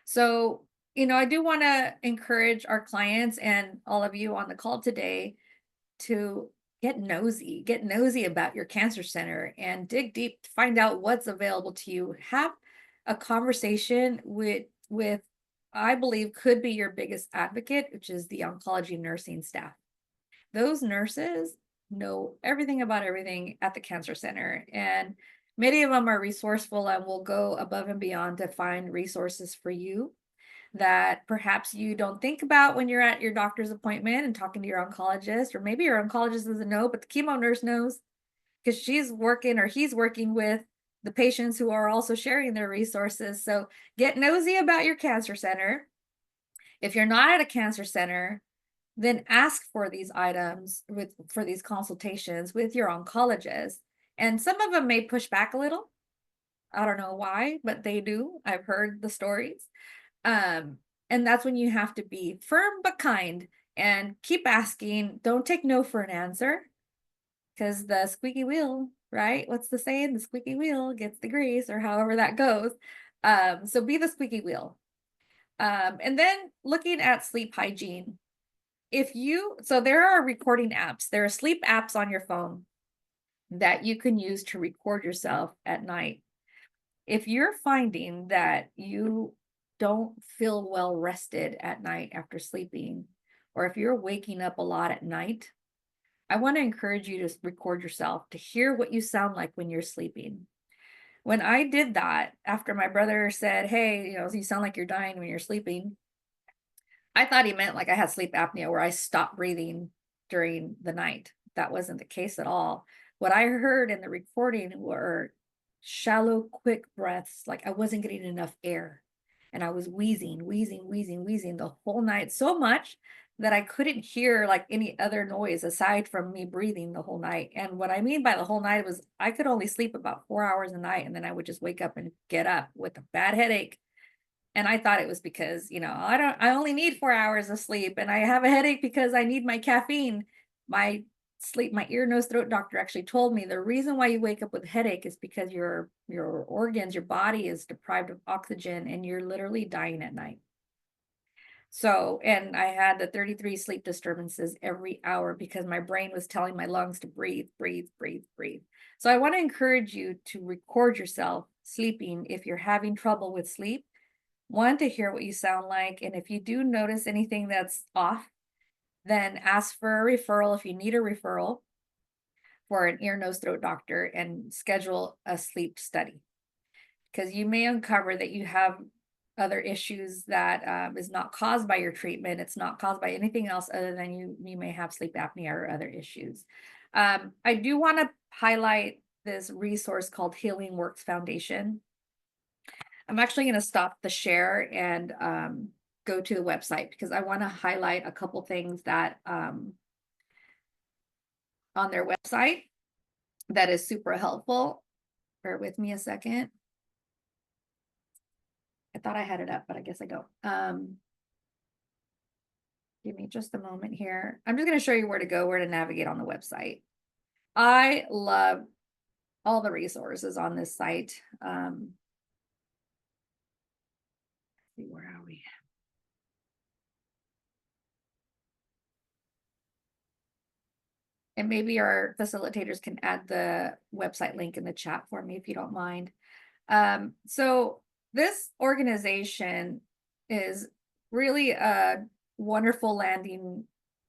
So, you know, I do want to encourage our clients and all of you on the call today to get nosy about your cancer center and dig deep to find out what's available to you. Have a conversation with I believe could be your biggest advocate, which is the oncology nursing staff. Those nurses know everything about everything at the cancer center, and many of them are resourceful and will go above and beyond to find resources for you that perhaps you don't think about when you're at your doctor's appointment and talking to your oncologist, or maybe your oncologist doesn't know, but the chemo nurse knows because she's working or he's working with the patients who are also sharing their resources. So get nosy about your cancer center. If you're not at a cancer center, then ask for these items for these consultations with your oncologist. And some of them may push back a little. I don't know why, but they do. I've heard the stories. And that's when you have to be firm but kind and keep asking. Don't take no for an answer, because the squeaky wheel, right? What's the saying? The squeaky wheel gets the grease, or however that goes. So be the squeaky wheel. And then looking at sleep hygiene. So there are recording apps, there are sleep apps on your phone that you can use to record yourself at night. If you're finding that you don't feel well rested at night after sleeping, or if you're waking up a lot at night, I want to encourage you to record yourself to hear what you sound like when you're sleeping. When I did that, after my brother said, hey, you know, you sound like you're dying when you're sleeping, I thought he meant like I had sleep apnea where I stopped breathing during the night. That wasn't the case at all. What I heard in the recording were shallow, quick breaths, like I wasn't getting enough air. And I was wheezing the whole night, so much that I couldn't hear like any other noise aside from me breathing the whole night. And what I mean by the whole night was I could only sleep about 4 hours a night, and then I would just wake up and get up with a bad headache. And I thought it was because, you know, I only need 4 hours of sleep and I have a headache because I need my caffeine. My ear, nose, throat doctor actually told me the reason why you wake up with a headache is because your organs, your body is deprived of oxygen and you're literally dying at night. So, and I had the 33 sleep disturbances every hour because my brain was telling my lungs to breathe, breathe, breathe, breathe. So I want to encourage you to record yourself sleeping if you're having trouble with sleep. One, to hear what you sound like. And if you do notice anything that's off, then ask for a referral if you need a referral for an ear, nose, throat doctor and schedule a sleep study. Because you may uncover that you have other issues that is not caused by your treatment. It's not caused by anything else other than you may have sleep apnea or other issues. I do want to highlight this resource called Healing Works Foundation. I'm actually going to stop the share and go to the website because I want to highlight a couple things that on their website that is super helpful. Bear with me a second. I thought I had it up, but I guess I don't. Give me just a moment here. I'm just going to show you where to go, where to navigate on the website. I love all the resources on this site. Let's see, where are we? And maybe our facilitators can add the website link in the chat for me if you don't mind. So this organization is really a wonderful landing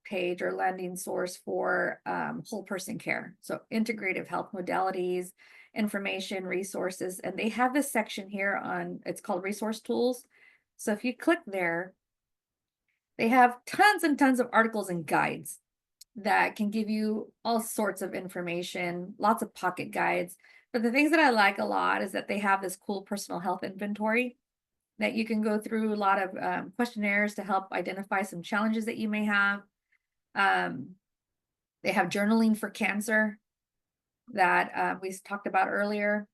page or landing source for whole person care. So integrative health modalities, information, resources, and they have this section here on, it's called resource tools. So if you click there, they have tons and tons of articles and guides that can give you all sorts of information, lots of pocket guides. But the things that I like a lot is that they have this cool personal health inventory that you can go through, a lot of questionnaires to help identify some challenges that you may have. They have journaling for cancer that we talked about earlier.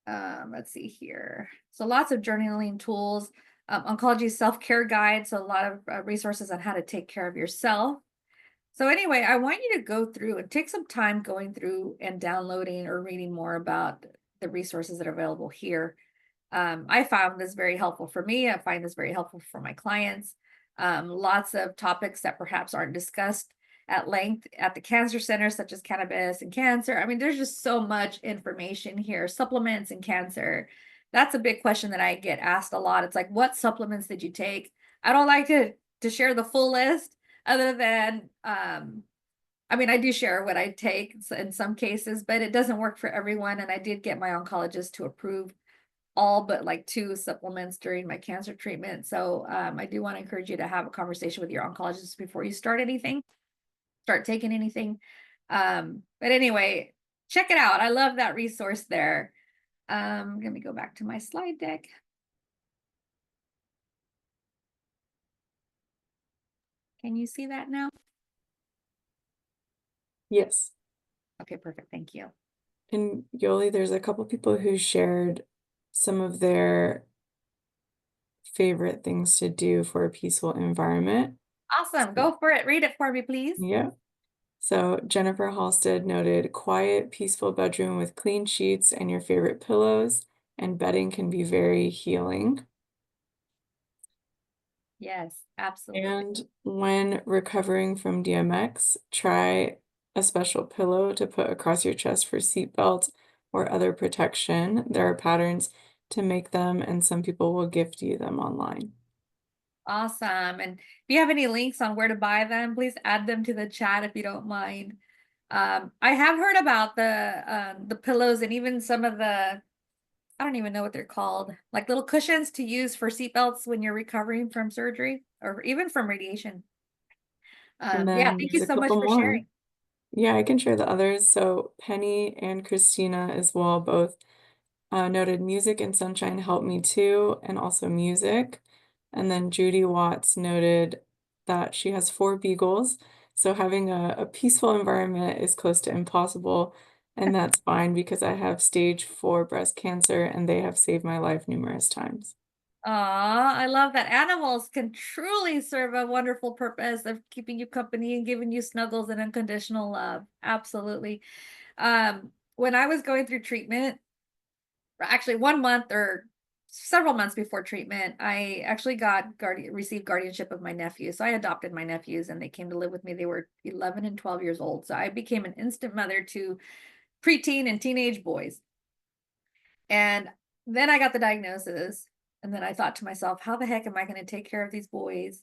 Let's see here. So lots of journaling tools, oncology self-care guide. So a lot of resources on how to take care of yourself. So anyway, I want you to go through and take some time going through and downloading or reading more about the resources that are available here. I found this very helpful for me. I find this very helpful for my clients. Lots of topics that perhaps aren't discussed at length at the cancer center, such as cannabis and cancer. I mean, there's just so much information here. Supplements and cancer. That's a big question that I get asked a lot. It's like, what supplements did you take? I don't like to share the full list other than, I mean, I do share what I take in some cases, but it doesn't work for everyone. And I did get my oncologist to approve all but like 2 supplements during my cancer treatment. So I do want to encourage you to have a conversation with your oncologist before you start taking anything. But anyway, check it out. I love that resource there. Let me go back to my slide deck. Can you see that now? Yes. Okay, perfect. Thank you. And Yoli, there's a couple people who shared some of their favorite things to do for a peaceful environment. Awesome. Go for it. Read it for me, please. Yeah. So Jennifer Halstead noted, quiet, peaceful bedroom with clean sheets and your favorite pillows and bedding can be very healing. Yes, absolutely. And when recovering from DMX, try a special pillow to put across your chest for seatbelt or other protection. There are patterns to make them, and some people will gift you them online. Awesome. And if you have any links on where to buy them, please add them to the chat if you don't mind. I have heard about the pillows and even some of the, I don't even know what they're called, like little cushions to use for seatbelts when you're recovering from surgery or even from radiation. And Yeah, then thank you there's a so much couple for more. sharing. Yeah, I can share the others. So Penny and Christina as well, both noted music and sunshine help me too, and also music. And then Judy Watts noted that she has 4 beagles, so having a peaceful environment is close to impossible, and that's fine because I have stage 4 breast cancer and they have saved my life numerous times. Aw, I love that. Animals can truly serve a wonderful purpose of keeping you company and giving you snuggles and unconditional love. Absolutely. When I was going through treatment, actually 1 month or several months before treatment, I actually received guardianship of my nephews. So I adopted my nephews and they came to live with me. They were 11 and 12 years old. So I became an instant mother to preteen and teenage boys. And then I got the diagnosis. And then I thought to myself, how the heck am I going to take care of these boys?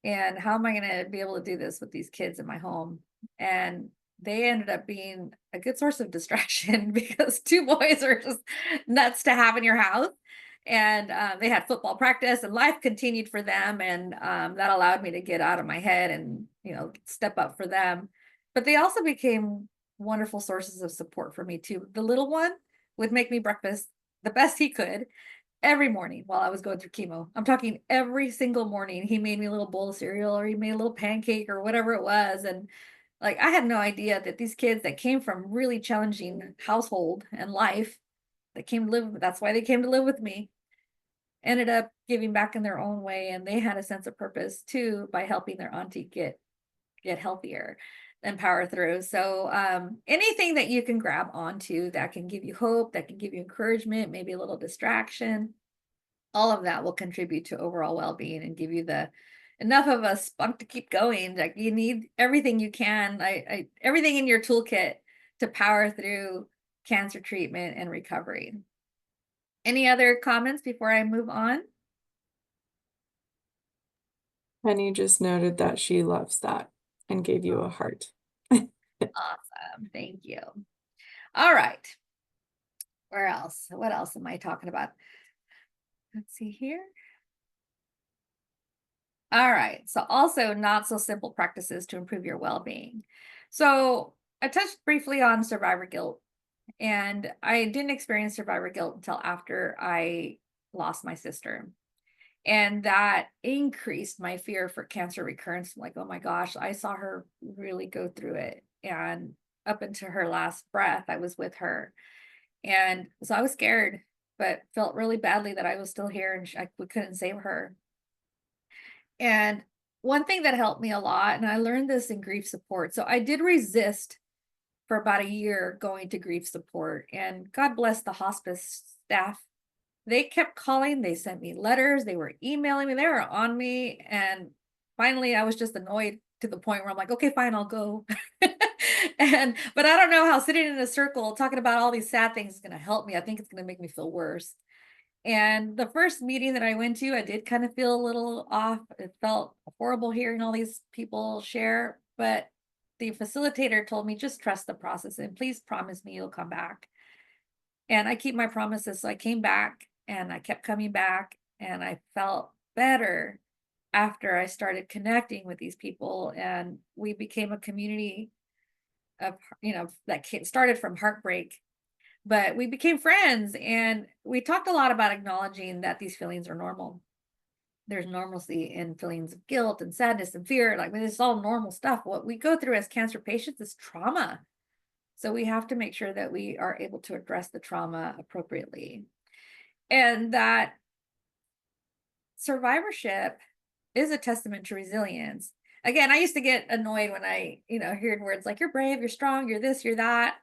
And how am I going to be able to do this with these kids in my home? And they ended up being a good source of distraction because two boys are just nuts to have in your house. And they had football practice and life continued for them. And that allowed me to get out of my head and, step up for them. But they also became wonderful sources of support for me too. The little one would make me breakfast the best he could every morning while I was going through chemo. I'm talking every single morning. He made me a little bowl of cereal or he made a little pancake or whatever it was. And like, I had no idea that these kids that came from really challenging household and life that came to live, that's why they came to live with me, ended up giving back in their own way. And they had a sense of purpose too by helping their auntie get healthier and power through. So anything that you can grab onto that can give you hope, that can give you encouragement, maybe a little distraction, all of that will contribute to overall well-being and give you the enough of a spunk to keep going. Like you need everything you can, everything in your toolkit to power through cancer treatment and recovery. Any other comments before I move on? Penny just noted that she loves that and gave you a heart. Awesome. Thank you. All right. Where else? What else am I talking about? Let's see here. All right. So also not so simple practices to improve your well-being. So I touched briefly on survivor guilt, and I didn't experience survivor guilt until after I lost my sister. And that increased my fear for cancer recurrence. I'm like, oh my gosh, I saw her really go through it. And up into her last breath, I was with her. And so I was scared, but felt really badly that I was still here and we couldn't save her. And one thing that helped me a lot, and I learned this in grief support. So I did resist for about a year going to grief support. And God bless the hospice staff. They kept calling, they sent me letters, they were emailing me, they were on me. And finally, I was just annoyed to the point where I'm like, okay, fine, I'll go. But I don't know how sitting in a circle talking about all these sad things is going to help me. I think it's going to make me feel worse. And the first meeting that I went to, I did kind of feel a little off. It felt horrible hearing all these people share, but the facilitator told me, just trust the process and please promise me you'll come back. And I keep my promises. So I came back and I kept coming back and I felt better after I started connecting with these people. And we became a community of, that started from heartbreak, but we became friends and we talked a lot about acknowledging that these feelings are normal. There's normalcy in feelings of guilt and sadness and fear. Like, it's all normal stuff. What we go through as cancer patients is trauma. So we have to make sure that we are able to address the trauma appropriately. And that survivorship is a testament to resilience. Again, I used to get annoyed when I, heard words like you're brave, you're strong, you're this, you're that.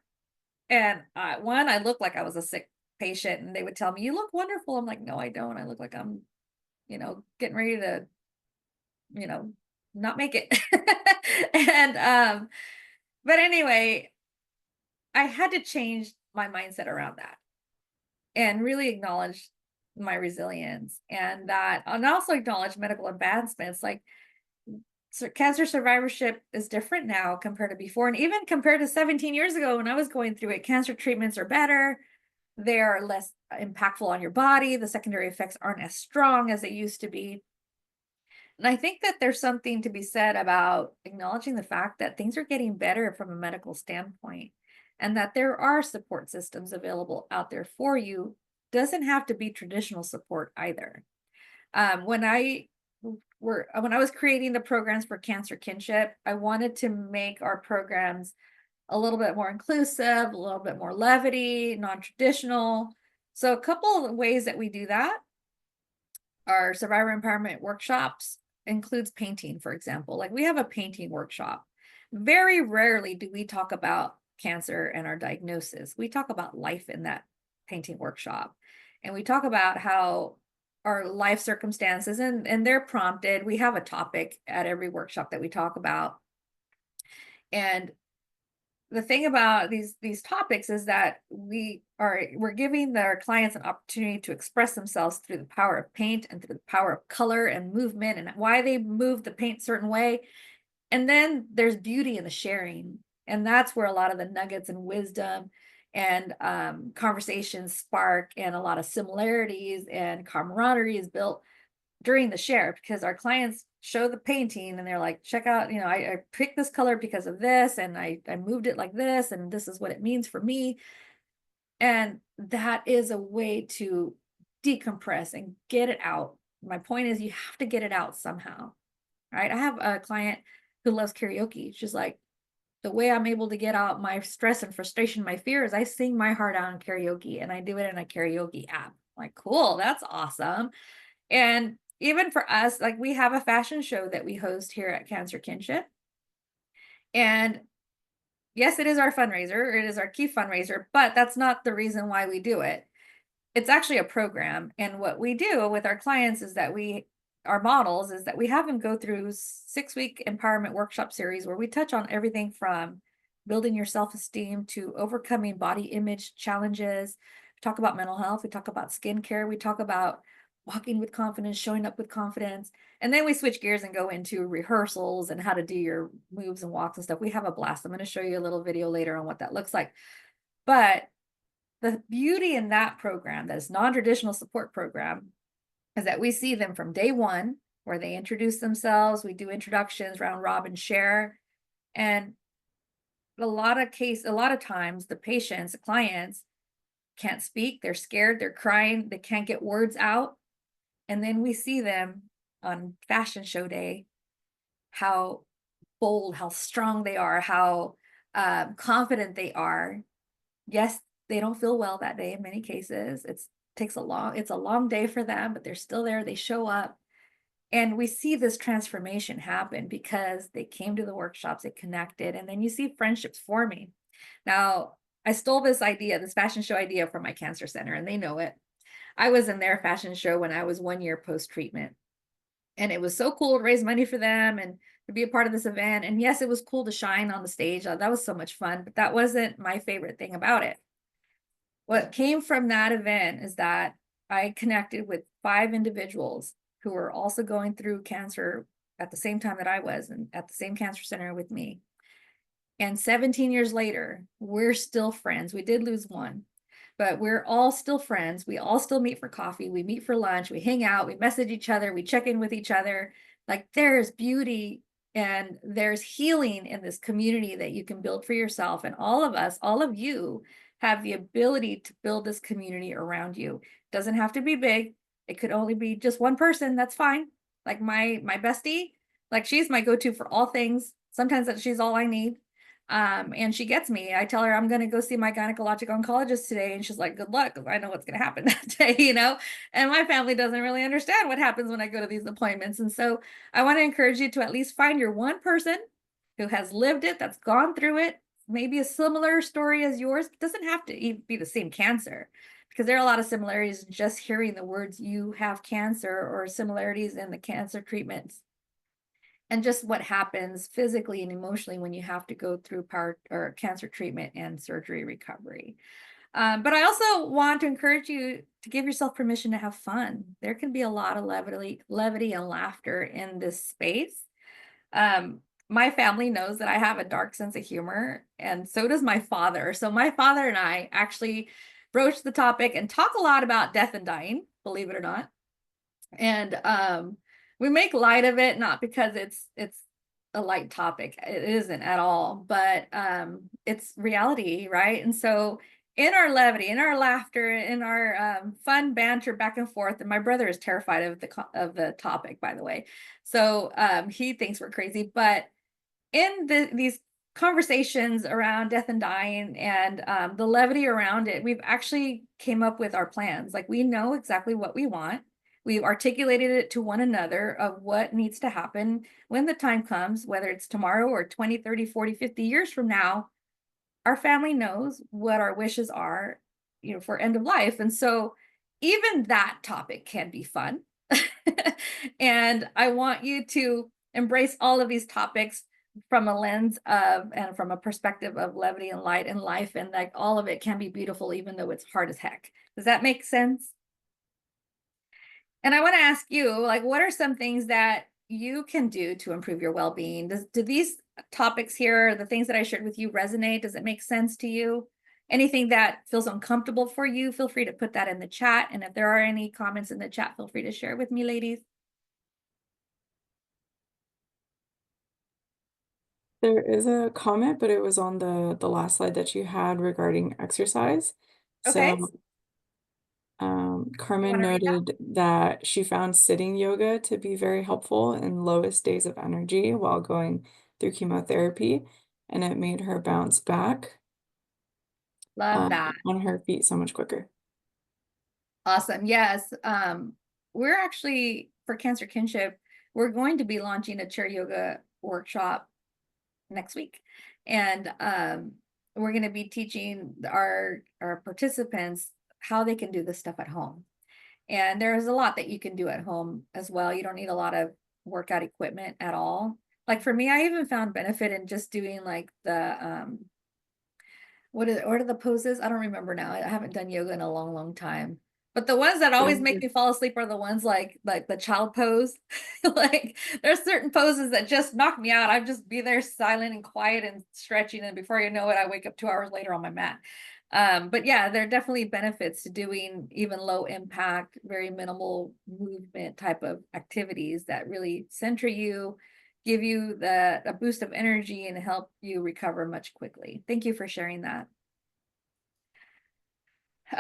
And I looked like I was a sick patient and they would tell me, you look wonderful. I'm like, no, I don't. I look like I'm, getting ready to, not make it. And, but anyway, I had to change my mindset around that and really acknowledge my resilience and also acknowledge medical advancements. Like, so cancer survivorship is different now compared to before. And even compared to 17 years ago when I was going through it, cancer treatments are better. They are less impactful on your body. The secondary effects aren't as strong as they used to be. And I think that there's something to be said about acknowledging the fact that things are getting better from a medical standpoint and that there are support systems available out there for you. Doesn't have to be traditional support either. When I was creating the programs for Cancer Kinship, I wanted to make our programs a little bit more inclusive, a little bit more levity, non-traditional. So a couple of ways that we do that, our survivor empowerment workshops includes painting, for example. Like, we have a painting workshop. Very rarely do we talk about cancer and our diagnosis. We talk about life in that painting workshop. and we talk about how our life circumstances, and they're prompted. We have a topic at every workshop that we talk about. And the thing about these topics is that we're giving our clients an opportunity to express themselves through the power of paint and through the power of color and movement and why they move the paint a certain way. And then there's beauty in the sharing. And that's where a lot of the nuggets and wisdom and conversations spark, and a lot of similarities and camaraderie is built during the share, because our clients show the painting and they're like, check out, I picked this color because of this, and I moved it like this, and this is what it means for me. And that is a way to decompress and get it out. My point is, you have to get it out somehow, right? I have a client who loves karaoke. She's like, the way I'm able to get out my stress and frustration, my fear, is I sing my heart out in karaoke, and I do it in a karaoke app. I'm like, cool, that's awesome. And even for us, like, we have a fashion show that we host here at Cancer Kinship. And yes, it is our fundraiser. It is our key fundraiser, but that's not the reason why we do it. It's actually a program. And what we do with our clients is that our models is that we have them go through 6-week empowerment workshop series where we touch on everything from building your self-esteem to overcoming body image challenges. We talk about mental health. We talk about skincare. We talk about walking with confidence, showing up with confidence. And then we switch gears and go into rehearsals and how to do your moves and walks and stuff. We have a blast. I'm going to show you a little video later on what that looks like. But the beauty in that program, that is non-traditional support program, is that we see them from day one, where they introduce themselves. We do introductions, round robin share. And a lot of times the patients, the clients can't speak. They're scared. They're crying. They can't get words out. And then we see them on fashion show day, how bold, how strong they are, how confident they are. Yes, they don't feel well that day in many cases. It's a long day for them, but they're still there. They show up. And we see this transformation happen because they came to the workshops, they connected, and then you see friendships forming. Now, I stole this fashion show idea from my cancer center, and they know it. I was in their fashion show when I was 1 year post-treatment. And it was so cool to raise money for them and to be a part of this event. And yes, it was cool to shine on the stage. That was so much fun, but that wasn't my favorite thing about it. What came from that event is that I connected with 5 individuals who were also going through cancer at the same time that I was, and at the same cancer center with me. And 17 years later, we're still friends. We did lose one, but we're all still friends. We all still meet for coffee. We meet for lunch. We hang out. We message each other. We check in with each other. Like, there's beauty and there's healing in this community that you can build for yourself. And all of us, all of you, have the ability to build this community around you. It doesn't have to be big. It could only be just one person. That's fine. Like my bestie, like, she's my go-to for all things. Sometimes she's all I need. And she gets me. I tell her I'm going to go see my gynecologic oncologist today, and she's like, good luck, because I know what's going to happen that day, and my family doesn't really understand what happens when I go to these appointments. And so I want to encourage you to at least find your one person who has lived it, that's gone through it, maybe a similar story as yours. It doesn't have to even be the same cancer, because there are a lot of similarities in just hearing the words "you have cancer" or similarities in the cancer treatments, and just what happens physically and emotionally when you have to go through cancer treatment and surgery recovery. But I also want to encourage you to give yourself permission to have fun. There can be a lot of levity and laughter in this space. My family knows that I have a dark sense of humor, and so does my father. So my father and I actually broach the topic and talk a lot about death and dying, believe it or not. And we make light of it, not because it's a light topic. It isn't at all, but it's reality, right? And so in our levity, in our laughter, in our fun banter back and forth, and my brother is terrified of the topic, by the way. So he thinks we're crazy, but in these conversations around death and dying and the levity around it, we've actually came up with our plans. Like, we know exactly what we want. We've articulated it to one another of what needs to happen when the time comes, whether it's tomorrow or 20, 30, 40, 50 years from now. Our family knows what our wishes are, for end of life. And so even that topic can be fun. And I want you to embrace all of these topics from a lens of and from a perspective of levity and light and life, and like all of it can be beautiful even though it's hard as heck. Does that make sense? And I want to ask you, like, what are some things that you can do to improve your well-being? Do these topics here, the things that I shared with you, resonate? Does it make sense to you? Anything that feels uncomfortable for you, feel free to put that in the chat. And if there are any comments in the chat, feel free to share with me, ladies. There is a comment, but it was on the last slide that you had regarding exercise. Okay. So You Carmen want to read that? noted that she found sitting yoga to be very helpful in lowest days of energy while going through chemotherapy, and it made her bounce back Love that. on her feet so much quicker. Awesome. Yes. We're actually for Cancer Kinship, we're going to be launching a chair yoga workshop next week. And we're going to be teaching our participants how they can do this stuff at home. And there's a lot that you can do at home as well. You don't need a lot of workout equipment at all. Like for me, I even found benefit in just doing like the what are the poses? I don't remember now. I haven't done yoga in a long, long time. But the ones that always make me fall asleep are the ones like the child pose. Like there's certain poses that just knock me out. I'd just be there silent and quiet and stretching, and before you know it, I wake up 2 hours later on my mat. But yeah, there are definitely benefits to doing even low impact, very minimal movement type of activities that really center you, give you a boost of energy and help you recover much quickly. Thank you for sharing that.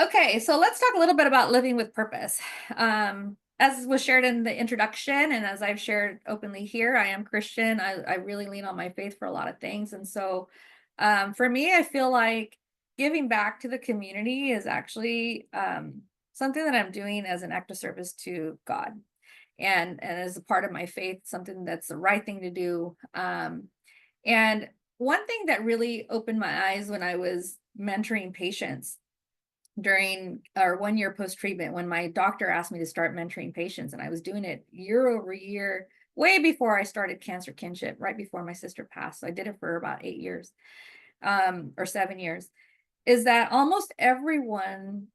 Okay, so let's talk a little bit about living with purpose. As was shared in the introduction, and as I've shared openly here, I am Christian. I really lean on my faith for a lot of things. And so for me, I feel like giving back to the community is actually something that I'm doing as an act of service to God. And as a part of my faith, something that's the right thing to do. And one thing that really opened my eyes when I was mentoring patients during our 1 year post-treatment, when my doctor asked me to start mentoring patients, and I was doing it year over year, way before I started Cancer Kinship, right before my sister passed. So I did it for about 8 years, or 7 years, is that almost everyone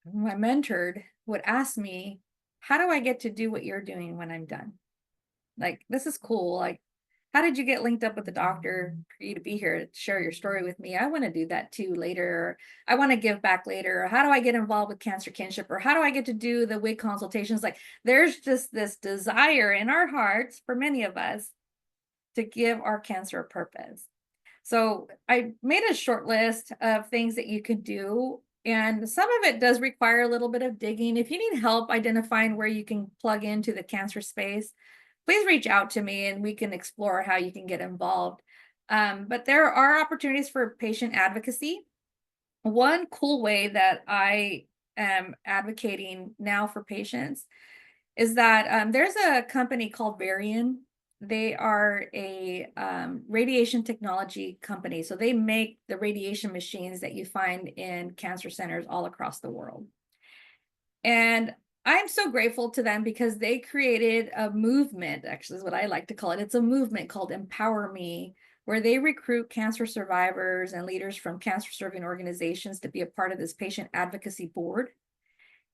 who I mentored would ask me, how do I get to do what you're doing when I'm done? Like, this is cool. Like, how did you get linked up with the doctor for you to be here to share your story with me? I want to do that too later. Or I want to give back later. Or how do I get involved with Cancer Kinship? Or how do I get to do the WIG consultations? Like, there's just this desire in our hearts for many of us to give our cancer a purpose. So I made a short list of things that you could do. And some of it does require a little bit of digging. If you need help identifying where you can plug into the cancer space, please reach out to me and we can explore how you can get involved. But there are opportunities for patient advocacy. One cool way that I am advocating now for patients is that there's a company called Varian. They are a radiation technology company. So they make the radiation machines that you find in cancer centers all across the world. And I'm so grateful to them because they created a movement, actually is what I like to call it. It's a movement called Empower Me, where they recruit cancer survivors and leaders from cancer serving organizations to be a part of this patient advocacy board.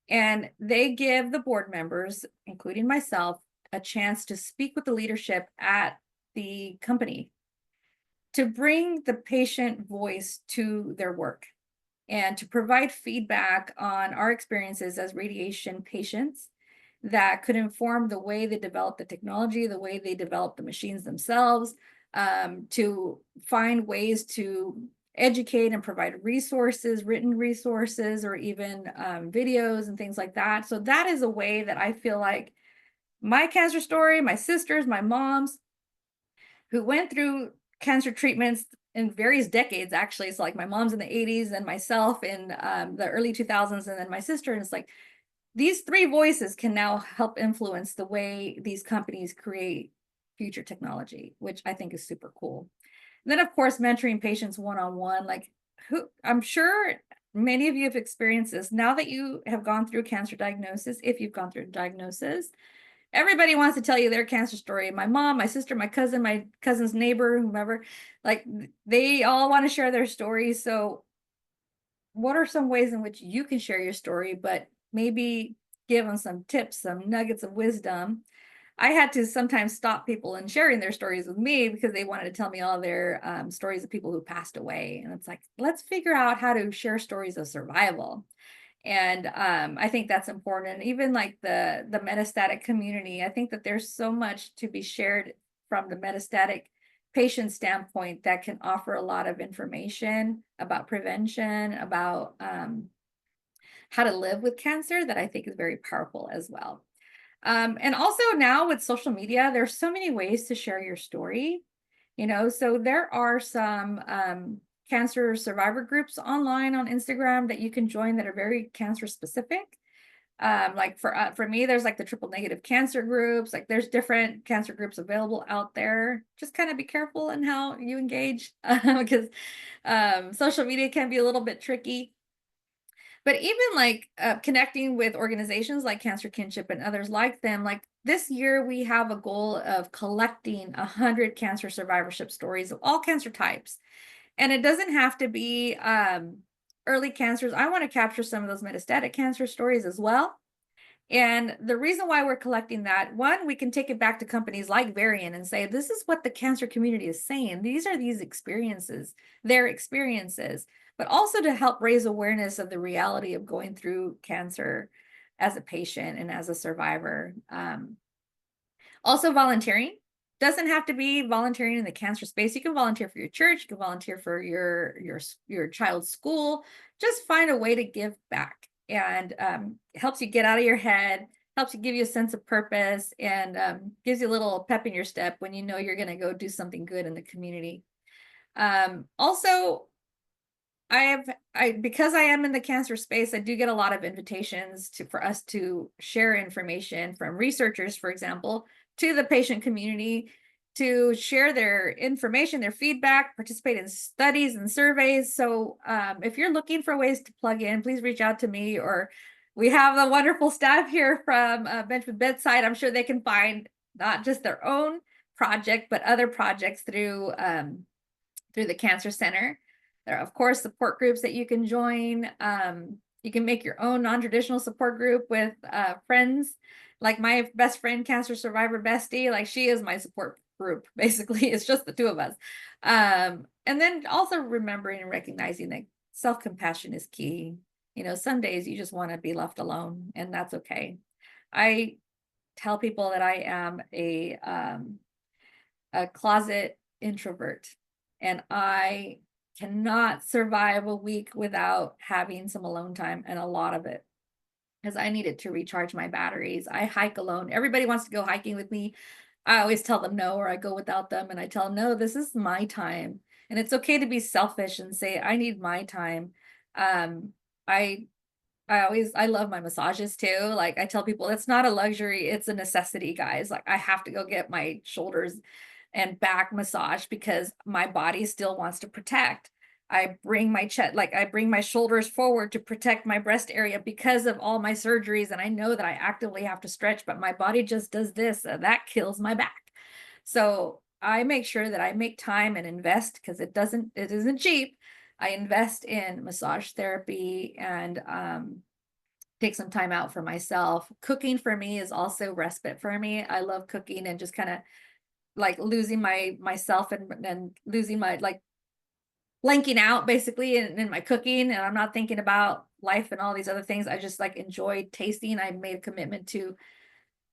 And they give the board members, including myself, a chance to speak with the leadership at the company to bring the patient voice to their work and to provide feedback on our experiences as radiation patients that could inform the way they develop the technology, the way they develop the machines themselves, to find ways to educate and provide resources, written resources, or even videos and things like that. So that is a way that I feel like my cancer story, my sisters, my moms, who went through cancer treatments in various decades, actually. So like my mom's in the 80s and myself in the early 2000s, and then my sister. And it's like these three voices can now help influence the way these companies create future technology, which I think is super cool. And then, of course, mentoring patients one-on-one, like who I'm sure many of you have experienced this. Now that you have gone through cancer diagnosis, if you've gone through diagnosis, everybody wants to tell you their cancer story. My mom, my sister, my cousin's neighbor, whomever, like they all want to share their stories. So what are some ways in which you can share your story, but maybe give them some tips, some nuggets of wisdom? I had to sometimes stop people in sharing their stories with me because they wanted to tell me all their stories of people who passed away. And it's like, let's figure out how to share stories of survival. And I think that's important. Even like the metastatic community, I think that there's so much to be shared from the metastatic patient standpoint that can offer a lot of information about prevention, about how to live with cancer, that I think is very powerful as well. And also now with social media, there's so many ways to share your story, so there are some cancer survivor groups online on Instagram that you can join that are very cancer specific. Like for me, there's like the triple negative cancer groups, like there's different cancer groups available out there. Just kind of be careful in how you engage because social media can be a little bit tricky. But even like connecting with organizations like Cancer Kinship and others like them, like this year we have a goal of collecting 100 cancer survivorship stories of all cancer types. And it doesn't have to be early cancers. I want to capture some of those metastatic cancer stories as well. And the reason why we're collecting that, one, we can take it back to companies like Varian and say, this is what the cancer community is saying. These are these experiences, their experiences, but also to help raise awareness of the reality of going through cancer as a patient and as a survivor. Also volunteering. Doesn't have to be volunteering in the cancer space. You can volunteer for your church, you can volunteer for your child's school. Just find a way to give back, and helps you get out of your head, helps you give you a sense of purpose, and gives you a little pep in your step when you know you're going to go do something good in the community. Also, because I am in the cancer space, I do get a lot of invitations for us to share information from researchers, for example, to the patient community, to share their information, their feedback, participate in studies and surveys. So if you're looking for ways to plug in, please reach out to me, or we have a wonderful staff here from Bench with Bedside. I'm sure they can find not just their own project, but other projects through the Cancer Center. There are, of course, support groups that you can join. You can make your own non-traditional support group with friends. Like my best friend, cancer survivor bestie, like she is my support group. Basically, it's just the two of us. And then also remembering and recognizing that self-compassion is key. Some days you just want to be left alone, and that's okay. I tell people that I am a closet introvert, and I cannot survive a week without having some alone time, and a lot of it because I needed to recharge my batteries. I hike alone. Everybody wants to go hiking with me. I always tell them no, or I go without them, and I tell them, no, this is my time. And it's okay to be selfish and say, I need my time. I I love my massages too. Like I tell people, it's not a luxury, it's a necessity, guys. Like I have to go get my shoulders and back massage because my body still wants to protect. I bring my chest, like I bring my shoulders forward to protect my breast area because of all my surgeries. And I know that I actively have to stretch, but my body just does this. That kills my back. So I make sure that I make time and invest, because it isn't cheap. I invest in massage therapy and take some time out for myself. Cooking for me is also respite for me. I love cooking and just kind of like losing myself and losing my, like, blanking out basically in my cooking, and I'm not thinking about life and all these other things. I just like enjoy tasting. I made a commitment to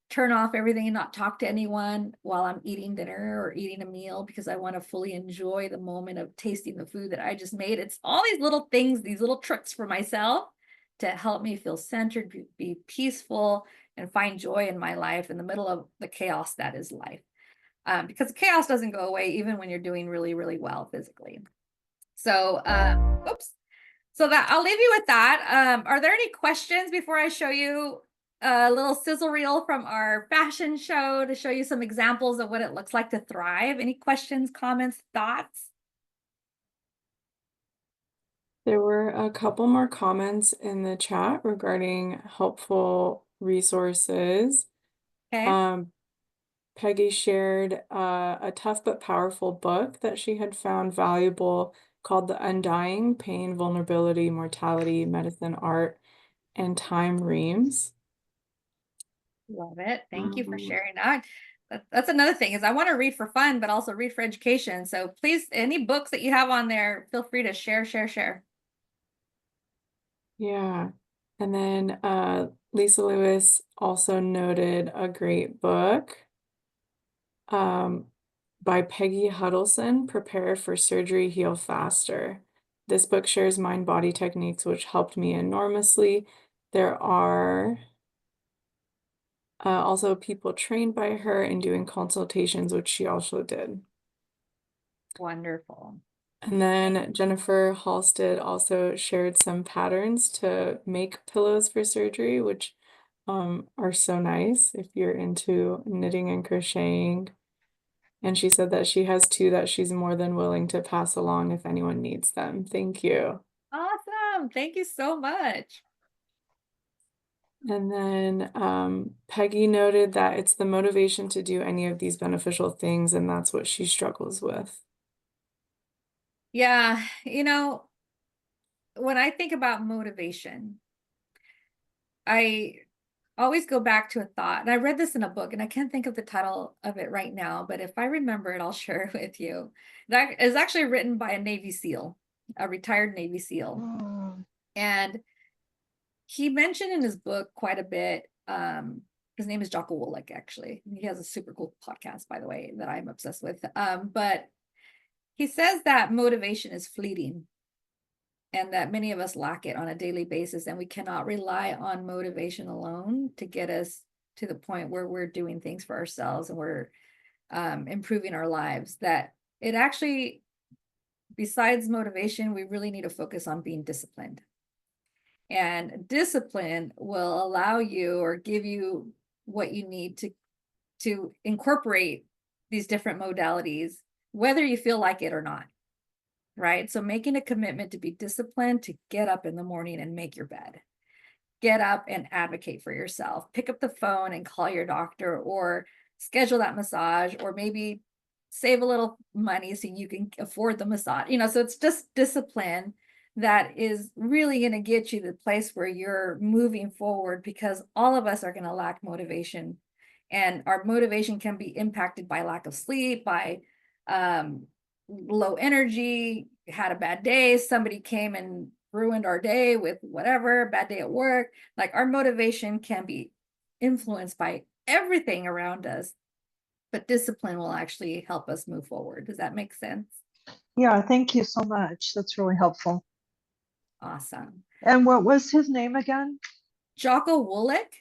turn off everything and not talk to anyone while I'm eating dinner or eating a meal, because I want to fully enjoy the moment of tasting the food that I just made. It's all these little things, these little tricks for myself to help me feel centered, be peaceful, and find joy in my life in the middle of the chaos that is life. Because chaos doesn't go away even when you're doing really, really well physically. So, oops. So that I'll leave you with that. Are there any questions before I show you a little sizzle reel from our fashion show to show you some examples of what it looks like to thrive? Any questions, comments, thoughts? There were a couple more comments in the chat regarding helpful resources. Okay. Um, Peggy shared a tough but powerful book that she had found valuable called The Undying: Pain, Vulnerability, Mortality, Medicine, Art, and Time Reams. Love it. Thank you for sharing that. That's another thing is I want to read for fun, but also read for education. So please, any books that you have on there, feel free to share. Yeah. And then Lisa Lewis also noted a great book um, by Peggy Huddleston, Prepare for Surgery, Heal Faster. This book shares mind-body techniques which helped me enormously. There are also people trained by her in doing consultations, which she also did. Wonderful. And then Jennifer Halstead also shared some patterns to make pillows for surgery, which are so nice if you're into knitting and crocheting. And she said that she has two that she's more than willing to pass along if anyone needs them. Thank you. Awesome. Thank you so much. And then Peggy noted that it's the motivation to do any of these beneficial things, and that's what she struggles with. Yeah, when I think about motivation, I always go back to a thought. And I read this in a book, and I can't think of the title of it right now, but if I remember it, I'll share it with you. That is actually written by a Navy SEAL, a retired Navy SEAL. And he mentioned in his book quite a bit. His name is Jocko Willink, actually. He has a super cool podcast, by the way, that I'm obsessed with. But he says that motivation is fleeting and that many of us lack it on a daily basis, and we cannot rely on motivation alone to get us to the point where we're doing things for ourselves and we're improving our lives. That it actually, besides motivation, we really need to focus on being disciplined. And discipline will allow you or give you what you need to incorporate these different modalities, whether you feel like it or not. Right? So making a commitment to be disciplined, to get up in the morning and make your bed, get up and advocate for yourself, pick up the phone and call your doctor, or schedule that massage, or maybe save a little money so you can afford the massage. So it's just discipline that is really going to get you to the place where you're moving forward, because all of us are going to lack motivation, and our motivation can be impacted by lack of sleep, by low energy, had a bad day, somebody came and ruined our day with whatever, bad day at work. Like, our motivation can be influenced by everything around us, but discipline will actually help us move forward. Does that make sense? Yeah, thank you so much. That's really helpful. Awesome. And what was his name again? Jocko Willink.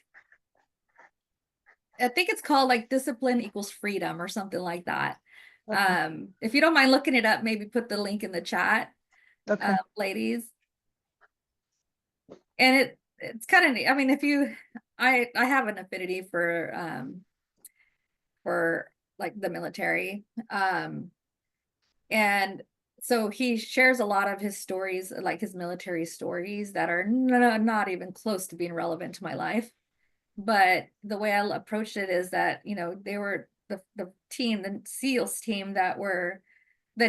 I think it's called like Discipline Equals Freedom or something like that. Okay. If you don't mind looking it up, maybe put the link in the chat, Okay. ladies. And it's kind of neat. I mean, I have an affinity for like the military. And so he shares a lot of his stories, like his military stories, that are not even close to being relevant to my life. But the way I approached it is that, they were the team, the SEALs team that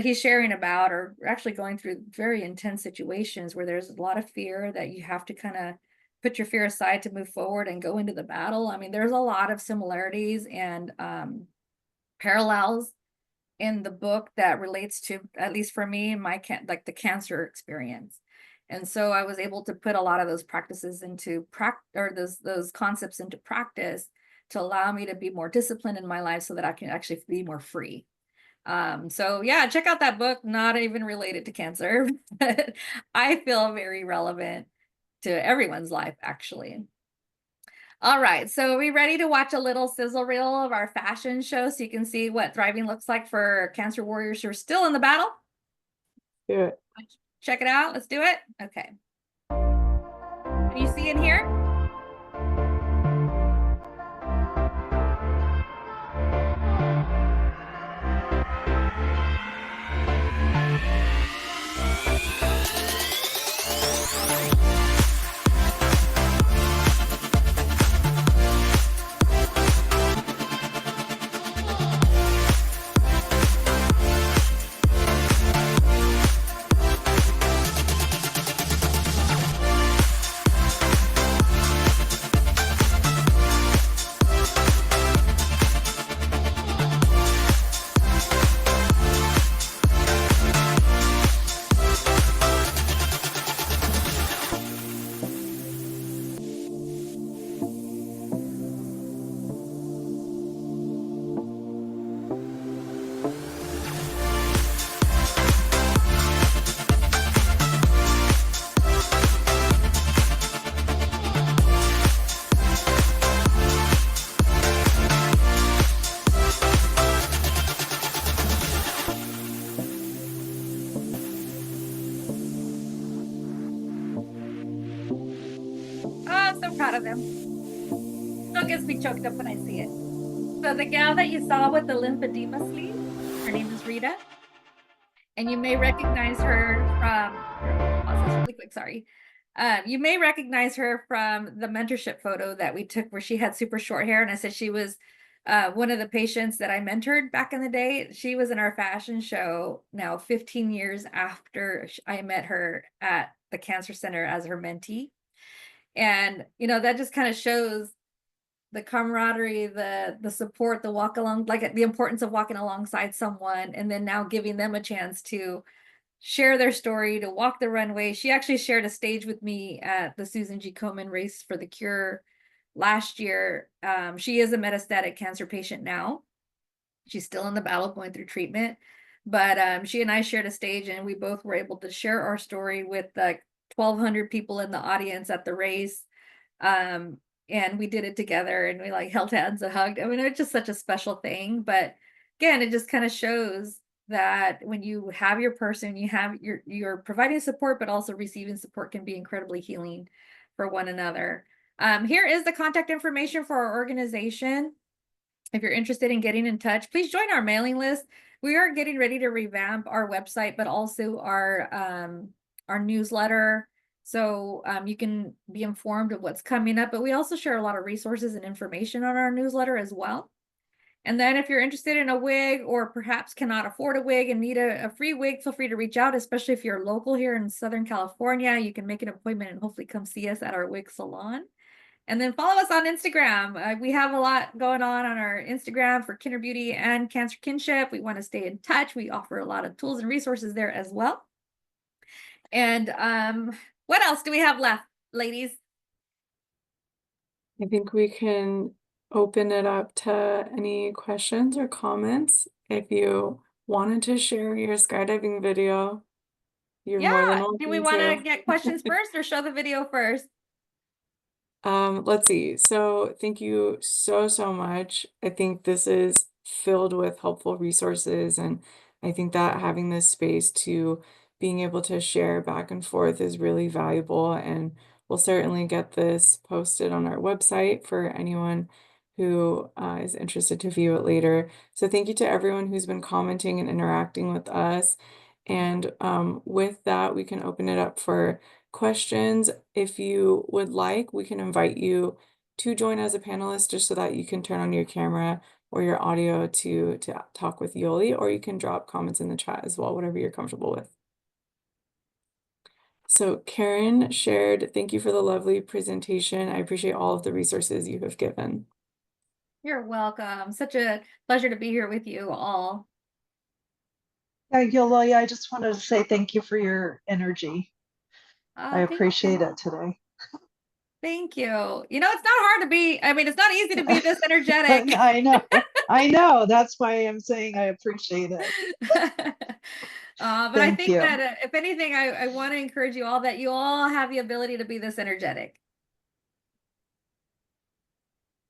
he's sharing about, are actually going through very intense situations where there's a lot of fear, that you have to kind of put your fear aside to move forward and go into the battle. I mean, there's a lot of similarities and parallels in the book that relates to, at least for me, like the cancer experience. And so I was able to put a lot of those practices into those concepts into practice, to allow me to be more disciplined in my life so that I can actually be more free. So yeah, check out that book, not even related to cancer, but I feel very relevant to everyone's life, actually. All right, so are we ready to watch a little sizzle reel of our fashion show so you can see what thriving looks like for cancer warriors who are still in the battle? Do it. Check it out. Let's do it. Okay. Can you see in here? of them. Still gets me choked up when I see it. So the gal that you saw with the lymphedema sleeve, her name is Rita. And you may recognize her from, pause this really quick, sorry. You may recognize her from the mentorship photo that we took where she had super short hair. And I said she was one of the patients that I mentored back in the day. She was in our fashion show now 15 years after I met her at the cancer center as her mentee. And, you know, that just kind of shows the camaraderie, the support, the walk along, like the importance of walking alongside someone, and then now giving them a chance to share their story, to walk the runway. She actually shared a stage with me at the Susan G. Komen Race for the Cure last year. She is a metastatic cancer patient now. She's still in the battle going through treatment, but she and I shared a stage, and we both were able to share our story with like 1,200 people in the audience at the race. And we did it together, and we like held hands and hugged. I mean, it's just such a special thing. But again, it just kind of shows that when you have your person, you're providing support, but also receiving support can be incredibly healing for one another. Here is the contact information for our organization. If you're interested in getting in touch, please join our mailing list. We are getting ready to revamp our website, but also our newsletter. So you can be informed of what's coming up, but we also share a lot of resources and information on our newsletter as well. And then if you're interested in a wig or perhaps cannot afford a wig and need a free wig, feel free to reach out, especially if you're local here in Southern California. You can make an appointment and hopefully come see us at our wig salon. And then follow us on Instagram. We have a lot going on our Instagram for Kinder Beauty and Cancer Kinship. We want to stay in touch. We offer a lot of tools and resources there as well. And what else do we have left, ladies? I think we can open it up to any questions or comments. If you wanted to share your skydiving video, you're more than Do we welcome want to to. get questions first or show the video first? Let's see. So thank you so much. I think this is filled with helpful resources, and I think that having this space to being able to share back and forth is really valuable, and we'll certainly get this posted on our website for anyone who is interested to view it later. So thank you to everyone who's been commenting and interacting with us. And with that, we can open it up for questions. If you would like, we can invite you to join as a panelist just so that you can turn on your camera or your audio to talk with Yoli, or you can drop comments in the chat as well, whatever you're comfortable with. So Karen shared, thank you for the lovely presentation. I appreciate all of the resources you have given. You're welcome. Such a pleasure to be here with you all. Yeah, Yoli, I just wanted to say thank you for your energy. I Thank appreciate you. it today. Thank you. You know, it's not hard to be, I mean, it's not easy to be this energetic. I know. That's why I'm saying I appreciate it. But I Thank think you. that if anything, I want to encourage you all that you all have the ability to be this energetic.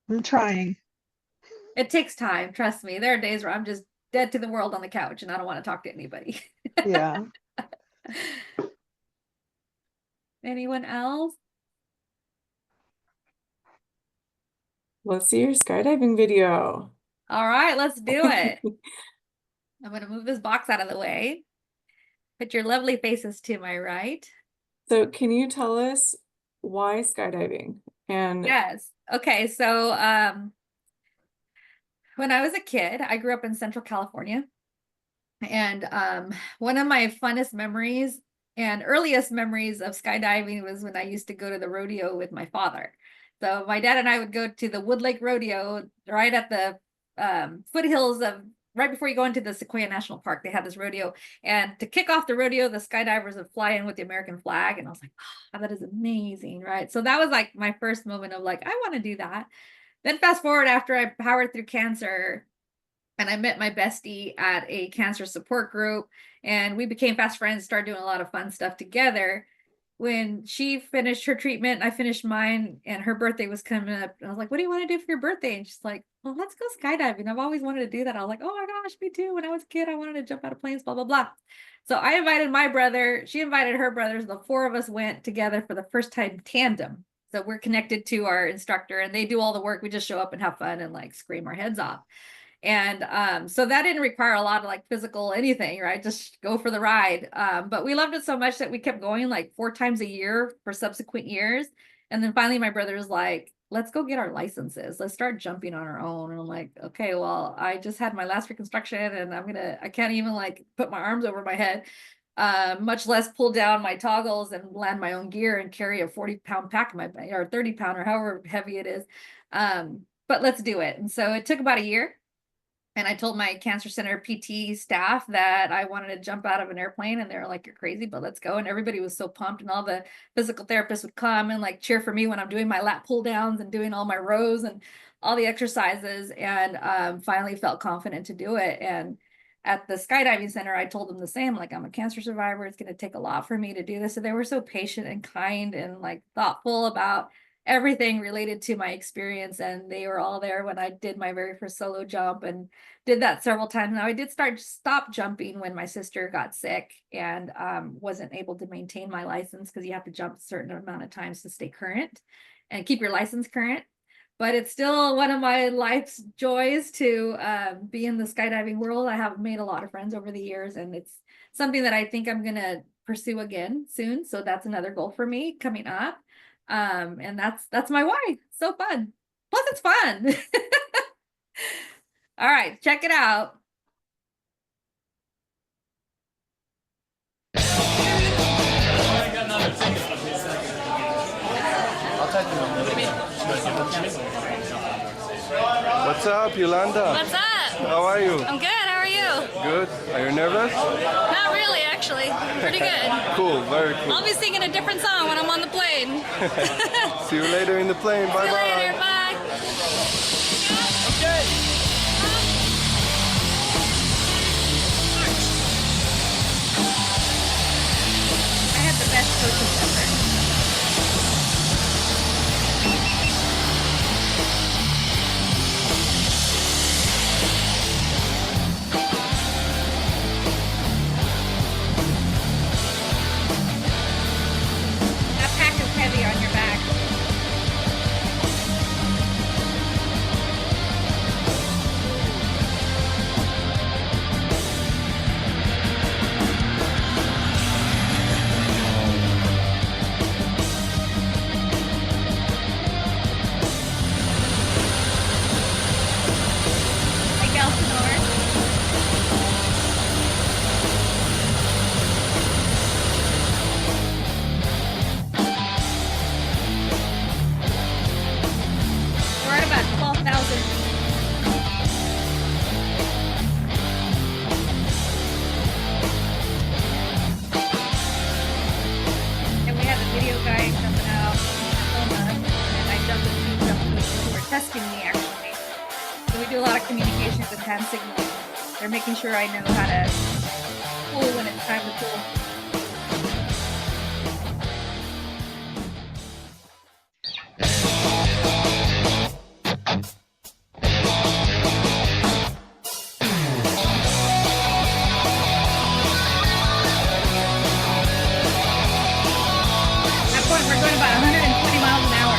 I'm trying. It takes time. Trust me. There are days where I'm just dead to the world on the couch and I don't want to talk to anybody. Yeah. Anyone else? Let's see your skydiving video. All right, let's do it. I'm going to move this box out of the way. Put your lovely faces to my right. So can you tell us why skydiving? And Yes. Okay, so when I was a kid, I grew up in Central California. And one of my funnest memories and earliest memories of skydiving was when I used to go to the rodeo with my father. So my dad and I would go to the Wood Lake Rodeo right at the foothills of, right before you go into the Sequoia National Park. They had this rodeo. And to kick off the rodeo, the skydivers would fly in with the American flag. And I was like, oh, that is amazing, right? So that was like my first moment of like, I want to do that. Then fast forward after I powered through cancer, and I met my bestie at a cancer support group, and we became fast friends, started doing a lot of fun stuff together. When she finished her treatment, I finished mine, and her birthday was coming up. I was like, what do you want to do for your birthday? And she's like, well, let's go skydiving. I've always wanted to do that. I was like, oh my gosh, me too. When I was a kid, I wanted to jump out of planes, blah, blah, blah. So I invited my brother. She invited her brothers. The four of us went together for the first time tandem. So we're connected to our instructor and they do all the work. We just show up and have fun and like scream our heads off. And so that didn't require a lot of like physical anything, right? Just go for the ride. But we loved it so much that we kept going like 4 times a year for subsequent years. And then finally my brother was like, let's go get our licenses. Let's start jumping on our own. And I'm like, okay, well, I just had my last reconstruction and I can't even like put my arms over my head, much less pull down my toggles and land my own gear and carry a 40-pound pack in my, or 30-pound or however heavy it is. But let's do it. And so it took about a year. And I told my cancer center PT staff that I wanted to jump out of an airplane, and they were like, you're crazy, but let's go. And everybody was so pumped, and all the physical therapists would come and like cheer for me when I'm doing my lat pull downs and doing all my rows and all the exercises, and finally felt confident to do it. And at the skydiving center, I told them the same, like, I'm a cancer survivor. It's going to take a lot for me to do this. So they were so patient and kind and like thoughtful about everything related to my experience. And they were all there when I did my very first solo jump and did that several times. Now I did stop jumping when my sister got sick and wasn't able to maintain my license, because you have to jump a certain amount of times to stay current and keep your license current. But it's still one of my life's joys to be in the skydiving world. I have made a lot of friends over the years, and it's something that I think I'm gonna pursue again soon. So that's another goal for me coming up. And that's my why. So fun. Plus it's fun. All right, check it out. What's up, Yolanda? What's up? How are you? I'm good. How are you? Good. Are you nervous? Not really, actually. Pretty good. Cool, very cool. I'll be singing a different song when I'm on the plane. See you later in the plane. Bye See you later. Bye. Okay. I had the best coaches ever. That pack is heavy on your back. Like Elsinore. We're at about 12,000. And we have a video guy jumping out in Oklahoma, and I jumped with 2 jump coaches who are testing me actually. So we do a lot of communications and hand signaling. They're making sure I know how to pull when it's time to pull. At that point, we're going about 120 miles an hour.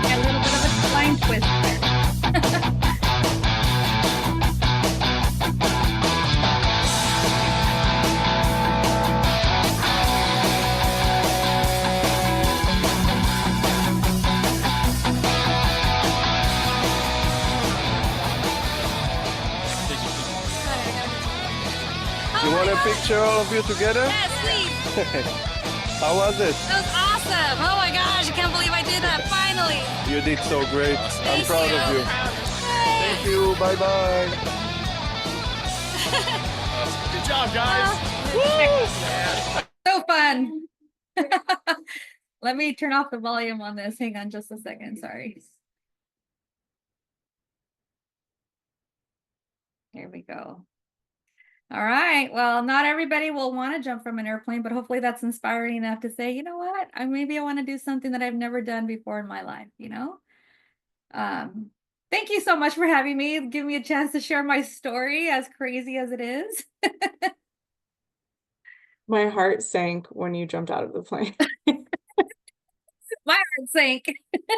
Got a little bit of a line twist there. You want a picture all of you together? Yes, please. How was it? That was awesome. Oh my gosh, I can't believe I did that finally. You did so great. I'm Thank proud you. of you. Yay. Thank you. Bye bye. Good job, guys. So fun. Let me turn off the volume on this. Hang on just a second. Sorry. Here we go. All right. Well, not everybody will want to jump from an airplane, but hopefully that's inspiring enough to say, you know what? Maybe I want to do something that I've never done before in my life, you know? Thank you so much for having me. Give me a chance to share my story, as crazy as it is. My heart sank when you jumped out of the plane. My heart sank.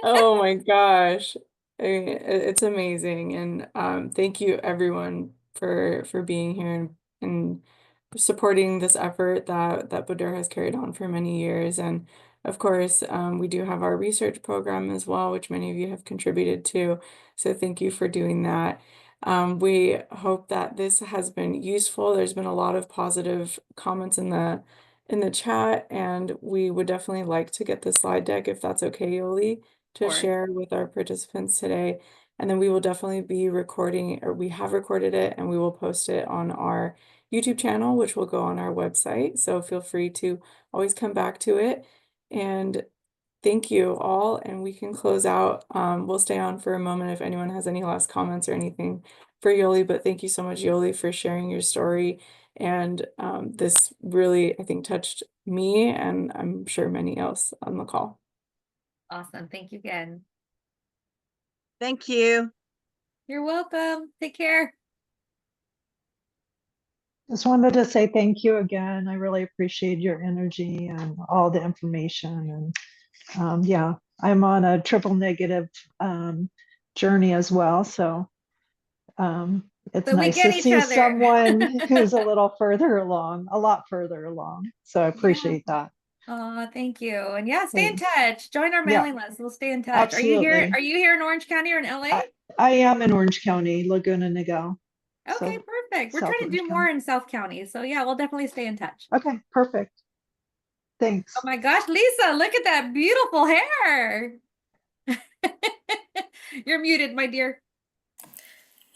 Oh my gosh. It's amazing. And thank you everyone for being here and supporting this effort that Badur has carried on for many years. And of course, we do have our research program as well, which many of you have contributed to. So thank you for doing that. We hope that this has been useful. There's been a lot of positive comments in the chat, and we would definitely like to get the slide deck, if that's okay, Yoli, to Sure. share with our participants today. And then we will definitely be recording, or we have recorded it, and we will post it on our YouTube channel, which will go on our website. So feel free to always come back to it. And thank you all, and we can close out. We'll stay on for a moment if anyone has any last comments or anything for Yoli, but thank you so much, Yoli, for sharing your story. And this really, I think, touched me, and I'm sure many else on the call. Awesome. Thank you again. Thank you. You're welcome. Take care. Just wanted to say thank you again. I really appreciate your energy and all the information. And yeah, I'm on a triple negative journey as well. So it's So we nice get to each see other. someone who's a little further along, a lot further along. So I appreciate that. Oh, thank you. And yeah, stay in Thanks. touch. Join our Yeah, mailing list. We'll stay in touch. Are you here? absolutely. Are you here in Orange County or in LA? I am in Orange County, Laguna Niguel. Okay, So perfect. We're South trying to do Orange more County. in South County. So yeah, we'll definitely stay in touch. Okay, perfect. Thanks. Oh my gosh, Lisa, look at that beautiful hair. You're muted, my dear.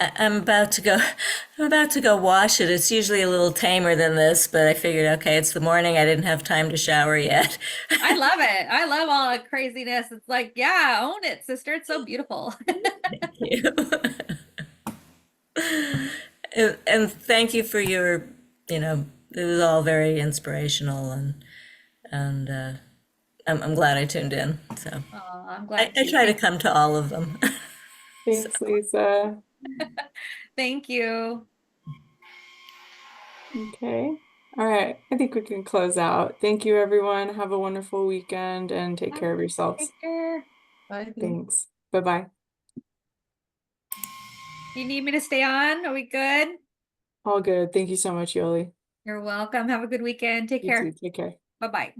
I'm about to go wash it. It's usually a little tamer than this, but I figured, okay, it's the morning. I didn't have time to shower yet. I love it. I love all the craziness. It's like, yeah, own it, sister. It's so beautiful. Thank you. And thank you for your, it was all very inspirational, and I'm glad I tuned in. So Oh, I'm glad I to. try to come to all of them. Thanks, Lisa. Thank you. Okay. All right. I think we can close out. Thank you, everyone. Have a wonderful weekend and take care of yourselves. Take care. Bye. Thanks. Bye-bye. You need me to stay on? Are we good? All good. Thank you so much, Yoli. You're welcome. Have a good weekend. Take You care. too. Take care. Bye-bye.